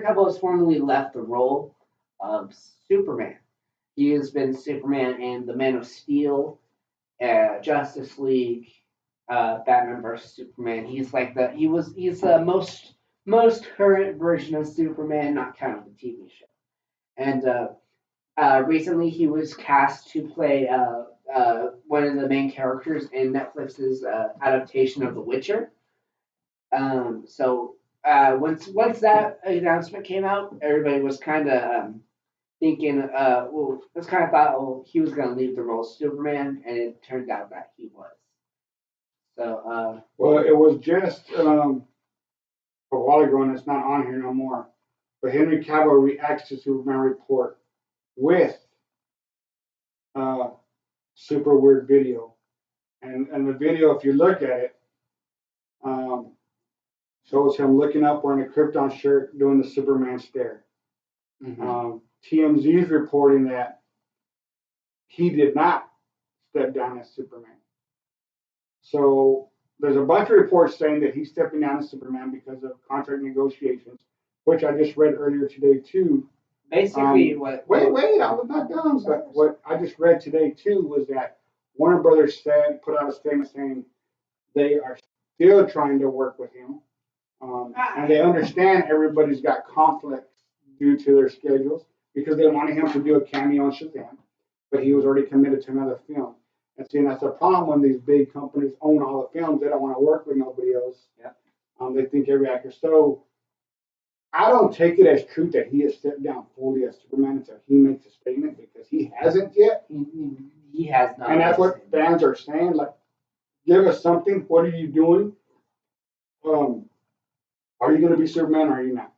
A: Cavill has formally left the role of Superman. He has been Superman in the Man of Steel, Justice League, Batman vs Superman. He's the most current version of Superman, not counting the TV show. And recently he was cast to play one of the main characters in Netflix's adaptation of The Witcher. Once that announcement came out, everybody was kind of thinking, was kind of thought, he was going to leave the role of Superman, and it turned out that he was. So,
B: well, it was just a while ago, and it's not on here no more. But Henry Cavill reacts to Superman report with super weird video, and the video, if you look at it, shows him looking up wearing a Krypton shirt, doing the Superman stare.
A: mm-hmm.
B: TMZ is reporting that he did not step down as Superman. So there's a bunch of reports saying that he's stepping down as Superman because of contract negotiations, which I just read earlier today too.
A: Basically,
B: wait, I was not done. But what I just read today too was that Warner Brothers put out a statement saying they are still trying to work with him, and they understand everybody's got conflicts due to their schedules because they wanted him to do a cameo on Shazam, but he was already committed to another film. And see, that's a problem when these big companies own all the films. They don't want to work with nobody else.
A: Yeah.
B: They think every actor. So I don't take it as truth that he has stepped down fully as Superman until he makes a statement, because he hasn't yet.
A: He has not.
B: And that's what fans are saying. Like, give us something. What are you doing? Are you going to be Superman or are you not?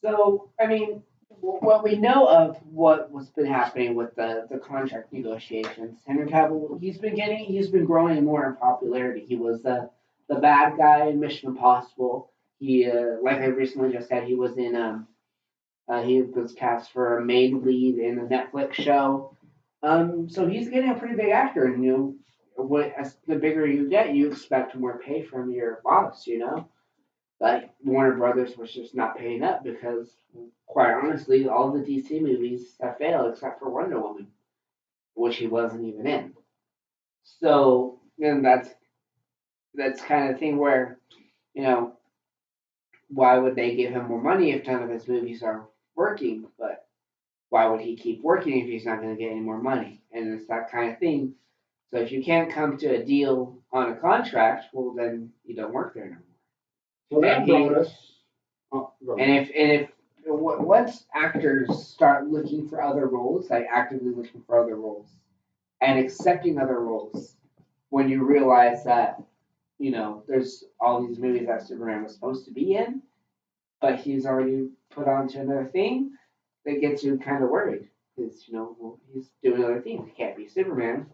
A: So, I mean, what we know of what's been happening with the contract negotiations, Henry Cavill, he's been growing more in popularity. He was the bad guy in Mission Impossible. He, like I recently just said, he was in he was cast for a main lead in a Netflix show. So he's getting a pretty big actor, and as the bigger you get, you expect more pay from your boss. Like Warner Brothers was just not paying up because, quite honestly, all the DC movies have failed except for Wonder Woman, which he wasn't even in. So, and that's kind of thing where, why would they give him more money if none of his movies are working? But why would he keep working if he's not going to get any more money? And it's that kind of thing. So if you can't come to a deal on a contract, well, then you don't work there no more.
B: So that brought us.
A: And if once actors start looking for other roles, like actively looking for other roles, and accepting other roles, when you realize that there's all these movies that Superman was supposed to be in, but he's already put onto another thing, that gets you kind of worried because he's doing other things. He can't be Superman,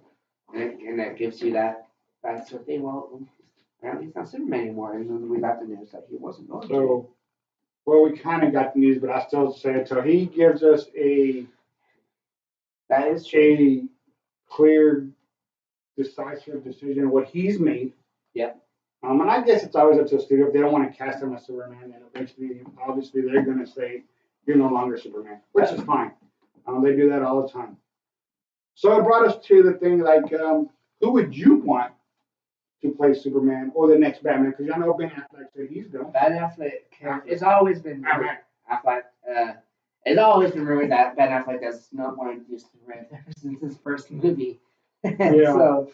A: and that gives you that sort of thing. Well, apparently he's not Superman anymore, and then we got the news that he wasn't going to.
B: Well, we kind of got the news, but I still say it. So he gives us
A: that is
B: a clear, decisive decision of what he's made.
A: Yep.
B: And I guess it's always up to the studio. If they don't want to cast him as Superman, then eventually, obviously, they're going to say, you're no longer Superman, which is fine. They do that all the time. So it brought us to the thing like, who would you want to play Superman or the next Batman? Because I know Ben Affleck said he's done.
A: Ben Affleck. It's always been Affleck. It's always been rumored that Ben Affleck does not want to do Superman ever since his first movie. So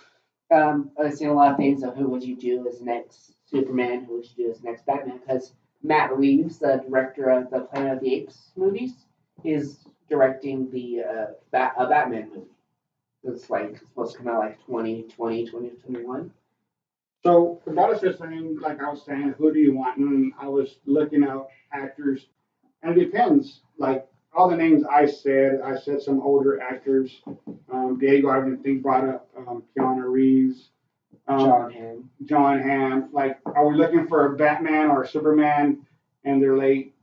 A: I've seen a lot of things of who would you do as next Superman, who would you do as next Batman? Because Matt Reeves, the director of the Planet of the Apes movies, is directing a Batman movie. It's supposed to come out like 2020, 2021.
B: So about us just saying, like I was saying, who do you want? And I was looking at actors, and it depends. Like all the names I said some older actors. Diego, I didn't think brought up Keanu Reeves. John Hamm. Like, are we looking for a Batman or a Superman in their late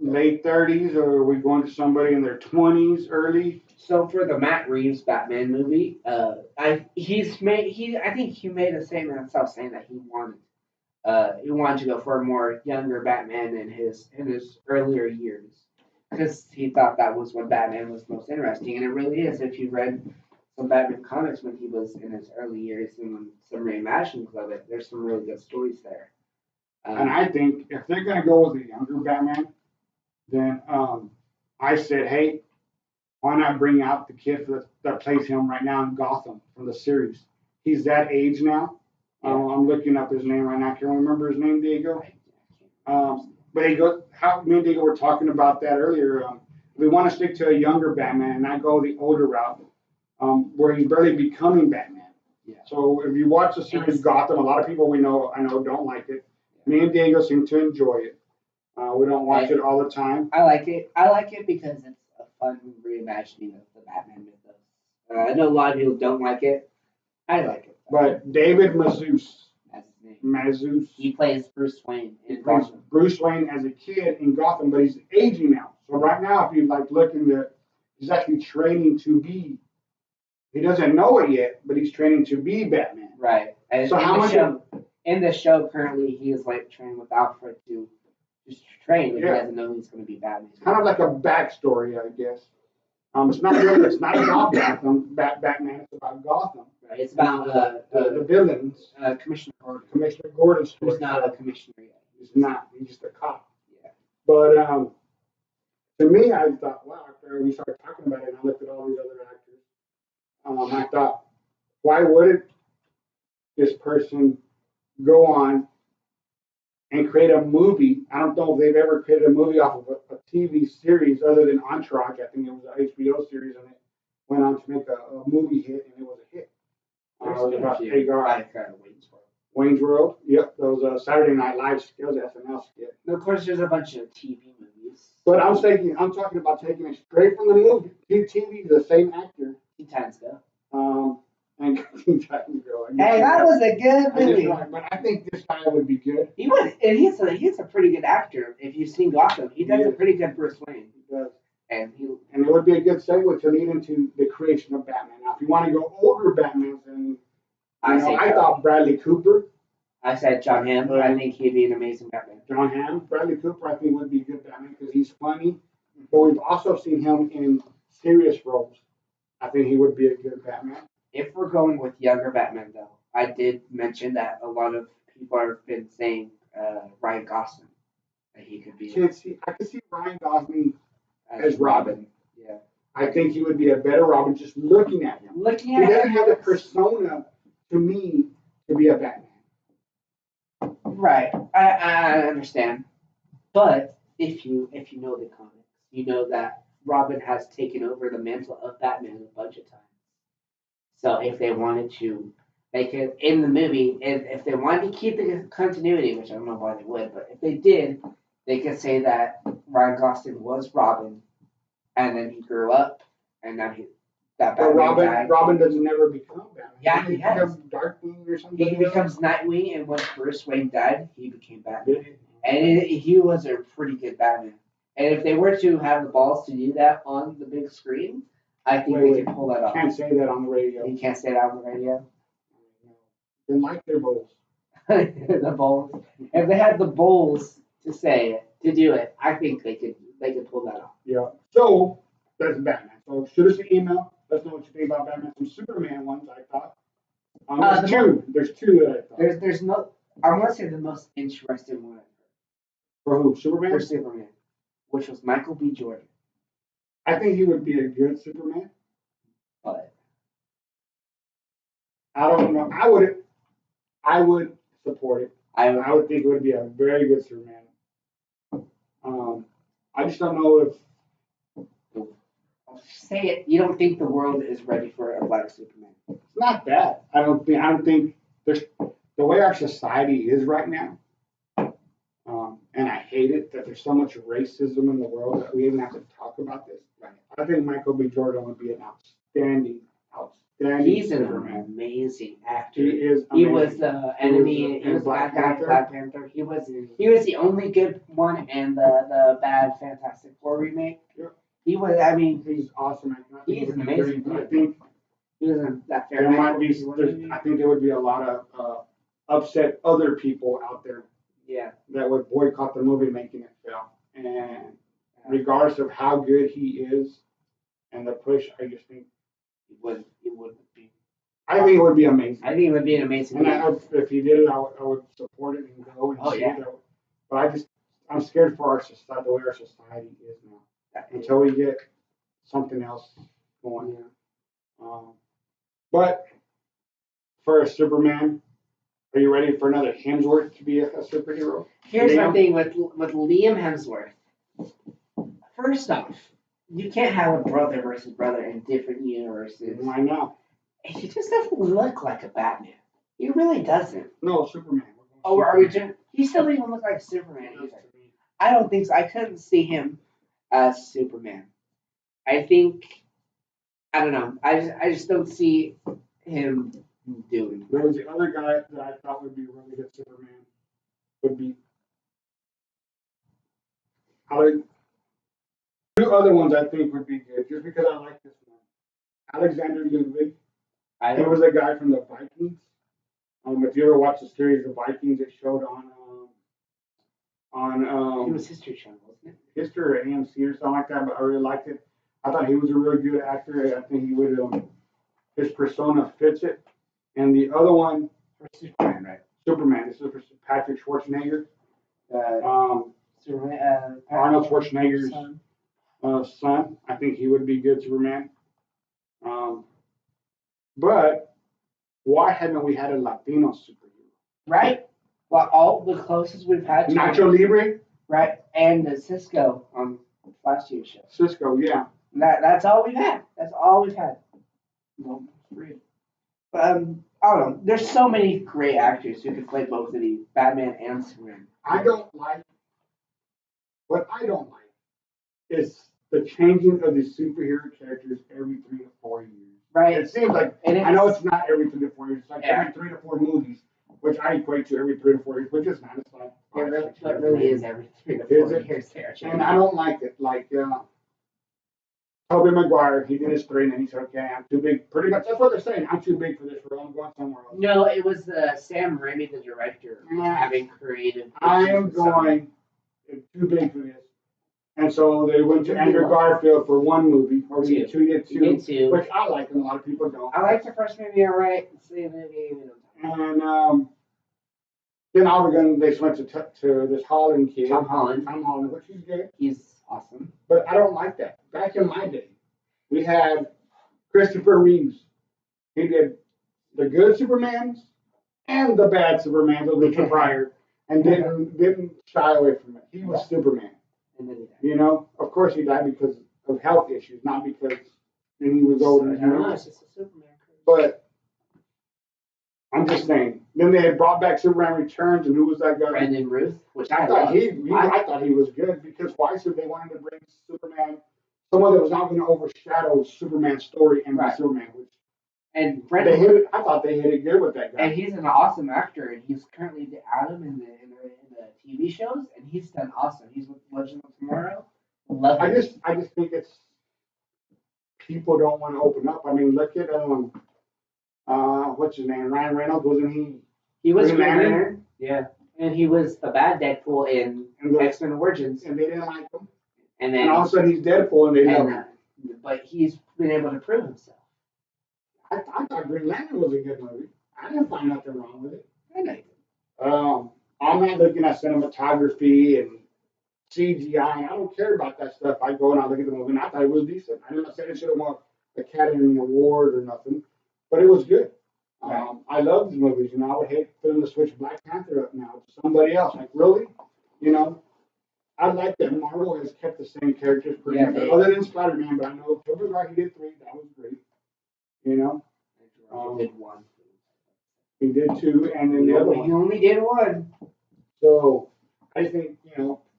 B: 30s, or are we going to somebody in their 20s, early?
A: So for the Matt Reeves Batman movie, I think he made a statement himself saying that he wanted to go for a more younger Batman in his earlier years because he thought that was when Batman was most interesting, and it really is. If you read some Batman comics when he was in his early years and some reimaginings of it, there's some really good stories there.
B: And I think if they're going to go with a younger Batman, then I said, hey, why not bring out the kid that plays him right now in Gotham from the series? He's that age now. I'm looking up his name right now. Can you remember his name, Diego? But he goes, how me and Diego were talking about that earlier. We want to stick to a younger Batman and not go the older route, where he's barely becoming Batman.
A: Yeah.
B: So if you watch the series Gotham, a lot of people I know don't like it. Me and Diego seem to enjoy it. We don't watch it all the time.
A: I like it. I like it because it's a fun reimagining of the Batman mythos. I know a lot of people don't like it. I like it.
B: But David Mazouz.
A: That's his name.
B: Mazouz.
A: He plays Bruce Wayne
B: in Gotham. Bruce Wayne as a kid in Gotham, but he's aging now. So right now, if you look into, he's actually training to be. He doesn't know it yet, but he's training to be Batman.
A: Right. And so in the show currently, he is like training with Alfred to just train, but he doesn't know he's going to be Batman.
B: It's kind of like a backstory, I guess. It's not really. It's not about Batman. It's about Gotham.
A: Right. It's about
B: the villains.
A: Commissioner Gordon.
B: Commissioner Gordon's story.
A: He's not a commissioner yet.
B: He's not. He's just a cop.
A: Yeah.
B: But to me, I thought, wow. After we started talking about it, and I looked at all these other actors, I thought, why wouldn't this person go on and create a movie? I don't know if they've ever created a movie off of a TV series other than Entourage. I think it was an HBO series, and it went on to make a movie hit, and it was a hit. It was about Hagar. Wayne's World. Yep, those Saturday Night Live skills, SNL skit.
A: And of course, there's a bunch of TV movies.
B: But I'm talking about taking it straight from the movie. TV, the same actor.
A: Teen Titans Go.
B: And Teen Titans Go.
A: Hey, that was a good movie.
B: But I think this guy would be good.
A: He would, and he's a pretty good actor. If you've seen Gotham, he does a pretty good Bruce Wayne.
B: He does.
A: And
B: it would be a good segue to lead into the creation of Batman. Now, if you want to go older Batman, then I thought Bradley Cooper.
A: I said John Hamm. I think he'd be an amazing Batman.
B: John Hamm, Bradley Cooper, I think would be a good Batman because he's funny. But we've also seen him in serious roles. I think he would be a good Batman.
A: If we're going with younger Batman, though, I did mention that a lot of people have been saying Ryan Gosling that he could be.
B: I could see Ryan Gosling as Robin.
A: Yeah.
B: I think he would be a better Robin just looking at him. He doesn't have the persona to me to be a Batman.
A: Right, I understand, but if you know the comics, you know that Robin has taken over the mantle of Batman a bunch of times. So if they wanted to, they could in the movie. If they wanted to keep the continuity, which I don't know why they would, but if they did, they could say that Ryan Gosling was Robin, and then he grew up, and now
B: Robin doesn't never become Batman.
A: Yeah, he has.
B: Darkwing or something.
A: He becomes Nightwing, and when Bruce Wayne died, he became Batman. And he was a pretty good Batman. And if they were to have the balls to do that on the big screen, I think they could pull that off.
B: You can't say that on the radio.
A: You can't say that on the radio?
B: They like their bowls.
A: The bowls. If they had the bowls to say it, to do it, I think they could pull that off.
B: Yeah. So that's Batman. So shoot us an email. Let us know what you think about Batman. Some Superman ones, I thought. There's two that I thought.
A: There's no. I want to say the most interesting one.
B: For who? Superman?
A: For Superman, which was Michael B. Jordan.
B: I think he would be a good Superman.
A: But
B: I don't know. I would support it. I would think it would be a very good Superman. I just don't know if.
A: Say it. You don't think the world is ready for a black Superman?
B: It's not that. I don't think there's the way our society is right now. And I hate it that there's so much racism in the world that we even have to talk about this. Right. I think Michael B. Jordan would be an outstanding outstanding
A: He's an
B: Superman.
A: amazing actor.
B: He is
A: He
B: amazing.
A: was the enemy. He was the bad guy in Black Panther. He was the only good one in the bad Fantastic Four remake.
B: Yeah.
A: He was. I mean,
B: He's awesome.
A: he's an amazing.
B: I think
A: he was in that
B: there might be. I think there would be a lot of upset other people out there.
A: Yeah.
B: That would boycott the movie, making it fail. And regardless of how good he is, and the push, I just think
A: it would be.
B: I think it would be amazing.
A: I think it would be an amazing.
B: And I, if he did it, I would support it and go and see it. But I'm scared for our society, the way our society is now. Until we get something else going. Yeah. But for a Superman, are you ready for another Hemsworth to be a superhero?
A: Here's my thing with Liam Hemsworth. First off, you can't have a brother versus brother in different universes.
B: Why not?
A: He just doesn't look like a Batman. He really doesn't.
B: No, Superman.
A: Oh, are we doing? He still even look like Superman either. I don't think so. I couldn't see him as Superman. I think I don't know. I just don't see him doing.
B: There was the other guy that I thought would be a really good Superman. Would be. Two other ones I think would be good, just because I like this one. Alexander Ludwig. He was a guy from the Vikings. If you ever watched the series The Vikings, it showed on
A: it was History Channel, wasn't it?
B: History or AMC or something like that. But I really liked it. I thought he was a really good actor. I think he would his persona fits it. And the other one,
A: Superman, right?
B: Superman. This is for Patrick Schwarzenegger.
A: Superman,
B: Arnold Schwarzenegger's son. I think he would be good Superman. But why haven't we had a Latino superhero?
A: Right. Well, all the closest we've had to
B: Nacho Libre.
A: Right, and the Cisco on last year's show.
B: Cisco, yeah.
A: That's all we've had. That's all we've had. No, three. I don't know. There's so many great actors who could play both of these, Batman and Superman.
B: What I don't like is the changing of the superhero characters every 3 to 4 years.
A: Right.
B: It seems like, I know it's not every 3 to 4 years, it's like every 3 to 4 movies, which I equate to every 3 to 4 years, which is not. It's like
A: it really is every 3 to 4 years there.
B: And I don't like it. Like, Tobey Maguire, he did his 3, and then he said, okay, I'm too big. Pretty much, that's what they're saying. I'm too big for this role. I'm going somewhere else.
A: No, it was Sam Raimi, the director, having creative.
B: I am going too big for this. And so they went to Andrew Garfield for one movie, or two. He did two, which I like, and a lot of people don't.
A: I like the first movie, all right.
B: And then all of a sudden they went to this Holland kid.
A: Tom Holland,
B: which is good.
A: He's awesome.
B: But I don't like that. Back in my day, we had Christopher Reeves. He did the good Supermans and the bad Supermans of Richard Pryor, and didn't shy away from it. He was Superman.
A: And then he died.
B: You know, of course he died because of health issues, not because he was old.
A: It's just a Superman.
B: But I'm just saying. Then they had brought back Superman Returns, and who was that guy?
A: Brandon Ruth, which
B: I thought he was good, because why should they wanted to bring Superman, someone that was not going to overshadow Superman's story and be Superman?
A: And Brandon,
B: I thought they hit it good with that guy.
A: And he's an awesome actor, and he's currently the Atom in the TV shows, and he's done awesome. He's with Legend of Tomorrow. Love it.
B: I just think it's people don't want to open up. I mean, look at what's his name? Ryan Reynolds, wasn't he?
A: He was Green Lantern. Yeah, and he was a bad Deadpool in X-Men Origins,
B: and they didn't like him.
A: And then
B: all of a sudden he's Deadpool, and they love him.
A: But he's been able to prove himself.
B: I thought Green Lantern was a good movie. I didn't find nothing wrong with it.
A: I know.
B: I'm not looking at cinematography and CGI, and I don't care about that stuff. I go and I look at the movie, and I thought it was decent. I'm not saying it should have won Academy Award or nothing, but it was good. I love these movies, and I would hate for them to switch Black Panther up now to somebody else. Like, really? You know, I like that Marvel has kept the same characters pretty much, other than Spider-Man, but I know Tobey Maguire, he did 3. That was great. You know?
A: He did 1.
B: He did 2, and then the other one.
A: He only did 1.
B: So, I think,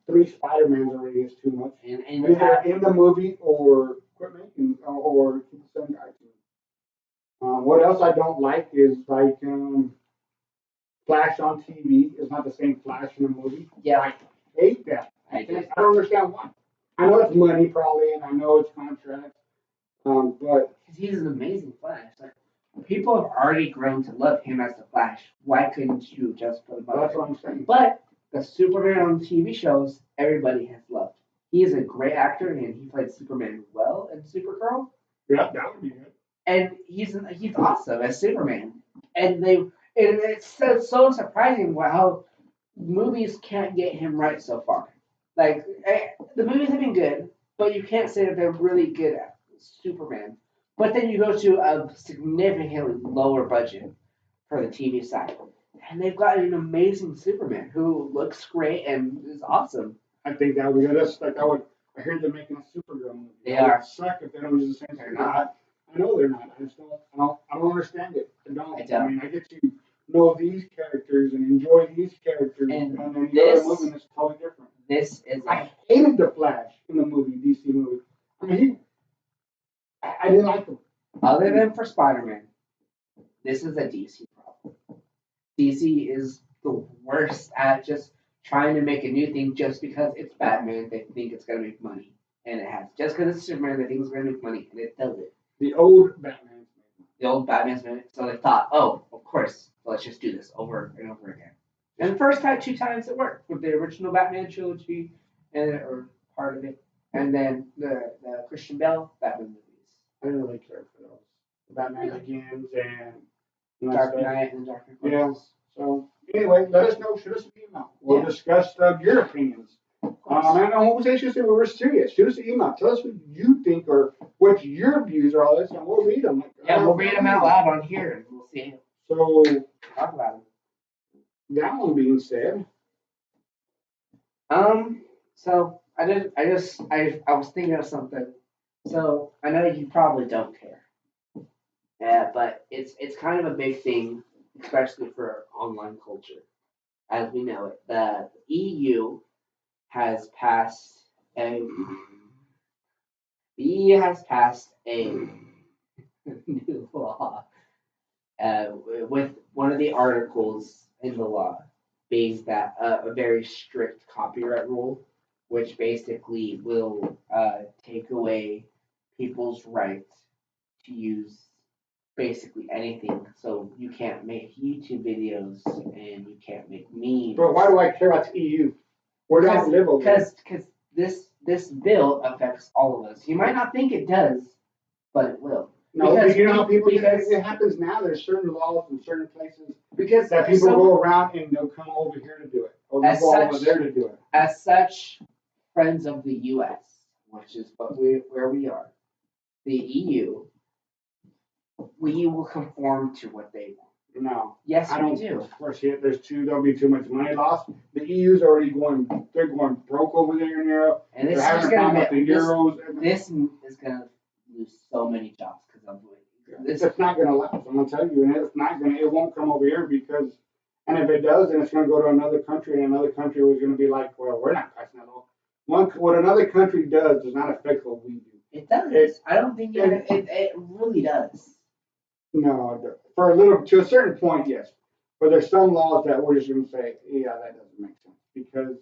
B: 3 Spider-Mans already is too much.
A: And
B: either in the movie or quit making, or keep the same guy. What else I don't like is like Flash on TV is not the same Flash in a movie.
A: Yeah,
B: I hate that.
A: I do.
B: I don't understand why. I know it's money probably, and I know it's contract. But
A: Because he's an amazing Flash. Like, people have already grown to love him as the Flash. Why couldn't you just put him up?
B: that's what I'm saying.
A: But the Superman on TV shows, everybody has loved. He is a great actor, and he played Superman well in Supergirl.
B: Yeah, that would be good.
A: And he's awesome as Superman. And it's so surprising how movies can't get him right so far. Like the movies have been good, but you can't say that they're really good at Superman. But then you go to a significantly lower budget for the TV side, and they've got an amazing Superman who looks great and is awesome.
B: I think that would be good. That's like I heard they're making a Supergirl movie.
A: They are.
B: Suck if they don't use the same.
A: They're not.
B: I know they're not. I just don't. I don't understand it. I don't.
A: I
B: I mean, I get to know these characters and enjoy these characters,
A: And
B: then the
A: this-
B: other movie that's totally different.
A: This is
B: I hated the Flash in the movie, DC movie. I mean, I didn't like him.
A: other than for Spider-Man. This is a DC problem. DC is the worst at just trying to make a new thing just because it's Batman. They think it's gonna make money, and it has. Just because it's Superman, they think it's gonna make money, and it does it.
B: The old Batman.
A: The old Batman's made it, so they thought, oh, of course, let's just do this over and over again. And the first time, 2 times it worked with the original Batman trilogy, or part of it, and then the Christian Bale Batman movies,
B: I didn't really care for those. Batman Begins and
A: Dark Knight and Dark Knight
B: Yeah.
A: Rises.
B: So anyway, let us know. Shoot us an email. We'll discuss your opinions. And I won't say we were serious. Shoot us an email. Tell us what you think or what your views are on this, and we'll read them.
A: Yeah, we'll read them out loud on here, and we'll see.
B: So
A: Talk about them.
B: that one being said,
A: So I was thinking of something. So I know you probably don't care. Yeah, but it's kind of a big thing, especially for online culture, as we know it. The EU has passed a new law with one of the articles in the law being that a very strict copyright rule, which basically will take away people's rights to use basically anything. So you can't make YouTube videos and you can't make memes.
B: but why do I care about the EU? Where do I live over there?
A: Because this bill affects all of us. You might not think it does, but it will.
B: No,
A: because
B: you know how people
A: because-
B: it happens now. There's certain laws in certain places
A: Because
B: that people go around and they'll come over here to do it, or they'll
A: As
B: go over
A: such-
B: there to do it.
A: as such, friends of the U.S., which is where we are, the EU, we will conform to what they want.
B: No,
A: Yes,
B: I
A: we
B: don't.
A: do.
B: Of course, there'll be too much money lost. The EU's already they're going broke over there in Europe.
A: And this
B: They're
A: is
B: having a
A: going
B: problem
A: to
B: with the
A: this,
B: euros.
A: this is going to lose so many jobs because of this.
B: It's not going to last. I'm going to tell you, and it won't come over here because, and if it does, then it's going to go to another country, and another country was going to be like, well, we're not passing that law. What another country does not affect what we do.
A: It does. I don't think it really does.
B: No, for a little, to a certain point, yes. But there's some laws that we're just going to say, yeah, that doesn't make sense because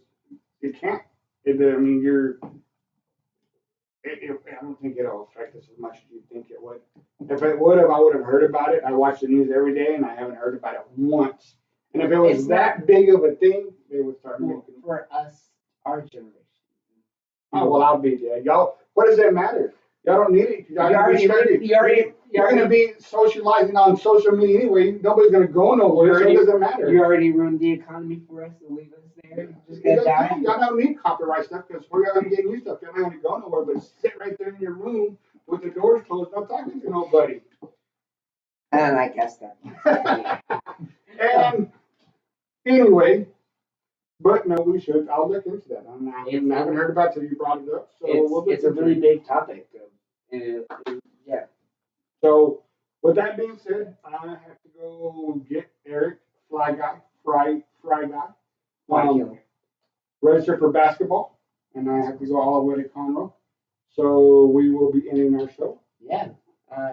B: it can't. I mean, I don't think it'll affect us as much as you think it would. If it would have, I would have heard about it. I watch the news every day, and I haven't heard about it once. And if it was
A: It's
B: that big of a thing, they would start making.
A: For us, our generation.
B: Oh well, I'll be there. Y'all, what does that matter? Y'all don't need it. Y'all You're going to be socializing on social media anyway. Nobody's going to go nowhere, so it doesn't matter.
A: You already ruined the economy for us and leave us there. Just gonna die.
B: Y'all don't need copyright stuff because we're going to get new stuff. You're not going to go nowhere, but sit right there in your room with the doors closed, not talking to nobody.
A: And I guess that.
B: And anyway, but no, we should. I'll look into that. I haven't heard about it till you brought it up. So
A: It's a really big topic. Yeah.
B: So with that being said, I have to go get Eric, Fry Guy, register for basketball, and I have to go all the way to Conroe. So we will be ending our show.
A: Yeah.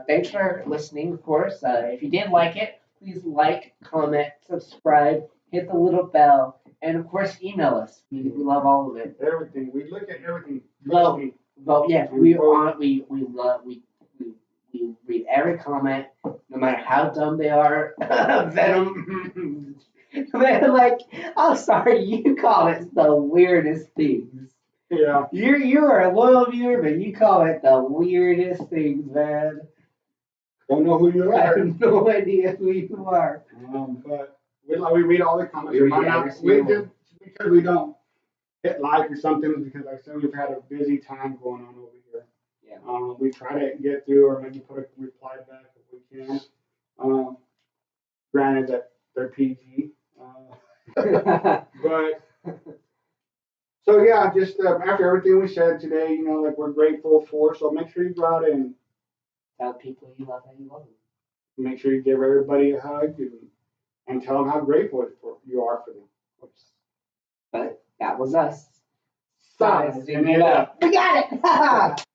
A: Thanks for listening, of course. If you did like it, please like, comment, subscribe, hit the little bell, and of course, email us. We love all of it.
B: Everything. We look at everything.
A: Vote. Yeah, we love we read every comment, no matter how dumb they are. Venom. Man, like, I'm sorry, you comment the weirdest things.
B: Yeah.
A: You are a loyal viewer, but you comment the weirdest things, man.
B: Don't know who you
A: I
B: are.
A: have no idea who you are.
B: But we read all the comments.
A: We read every single one.
B: Because we don't hit like or something, because like I said, we've had a busy time going on over here.
A: Yeah.
B: We try to get through or maybe put a reply back if we can. Granted that they're PG. But so yeah, just after everything we said today, like we're grateful for. So make sure you go out and
A: Tell people you love and you love them.
B: make sure you give everybody a hug and tell them how grateful you are for them.
A: But that was us.
B: Sizing it up.
A: We got it!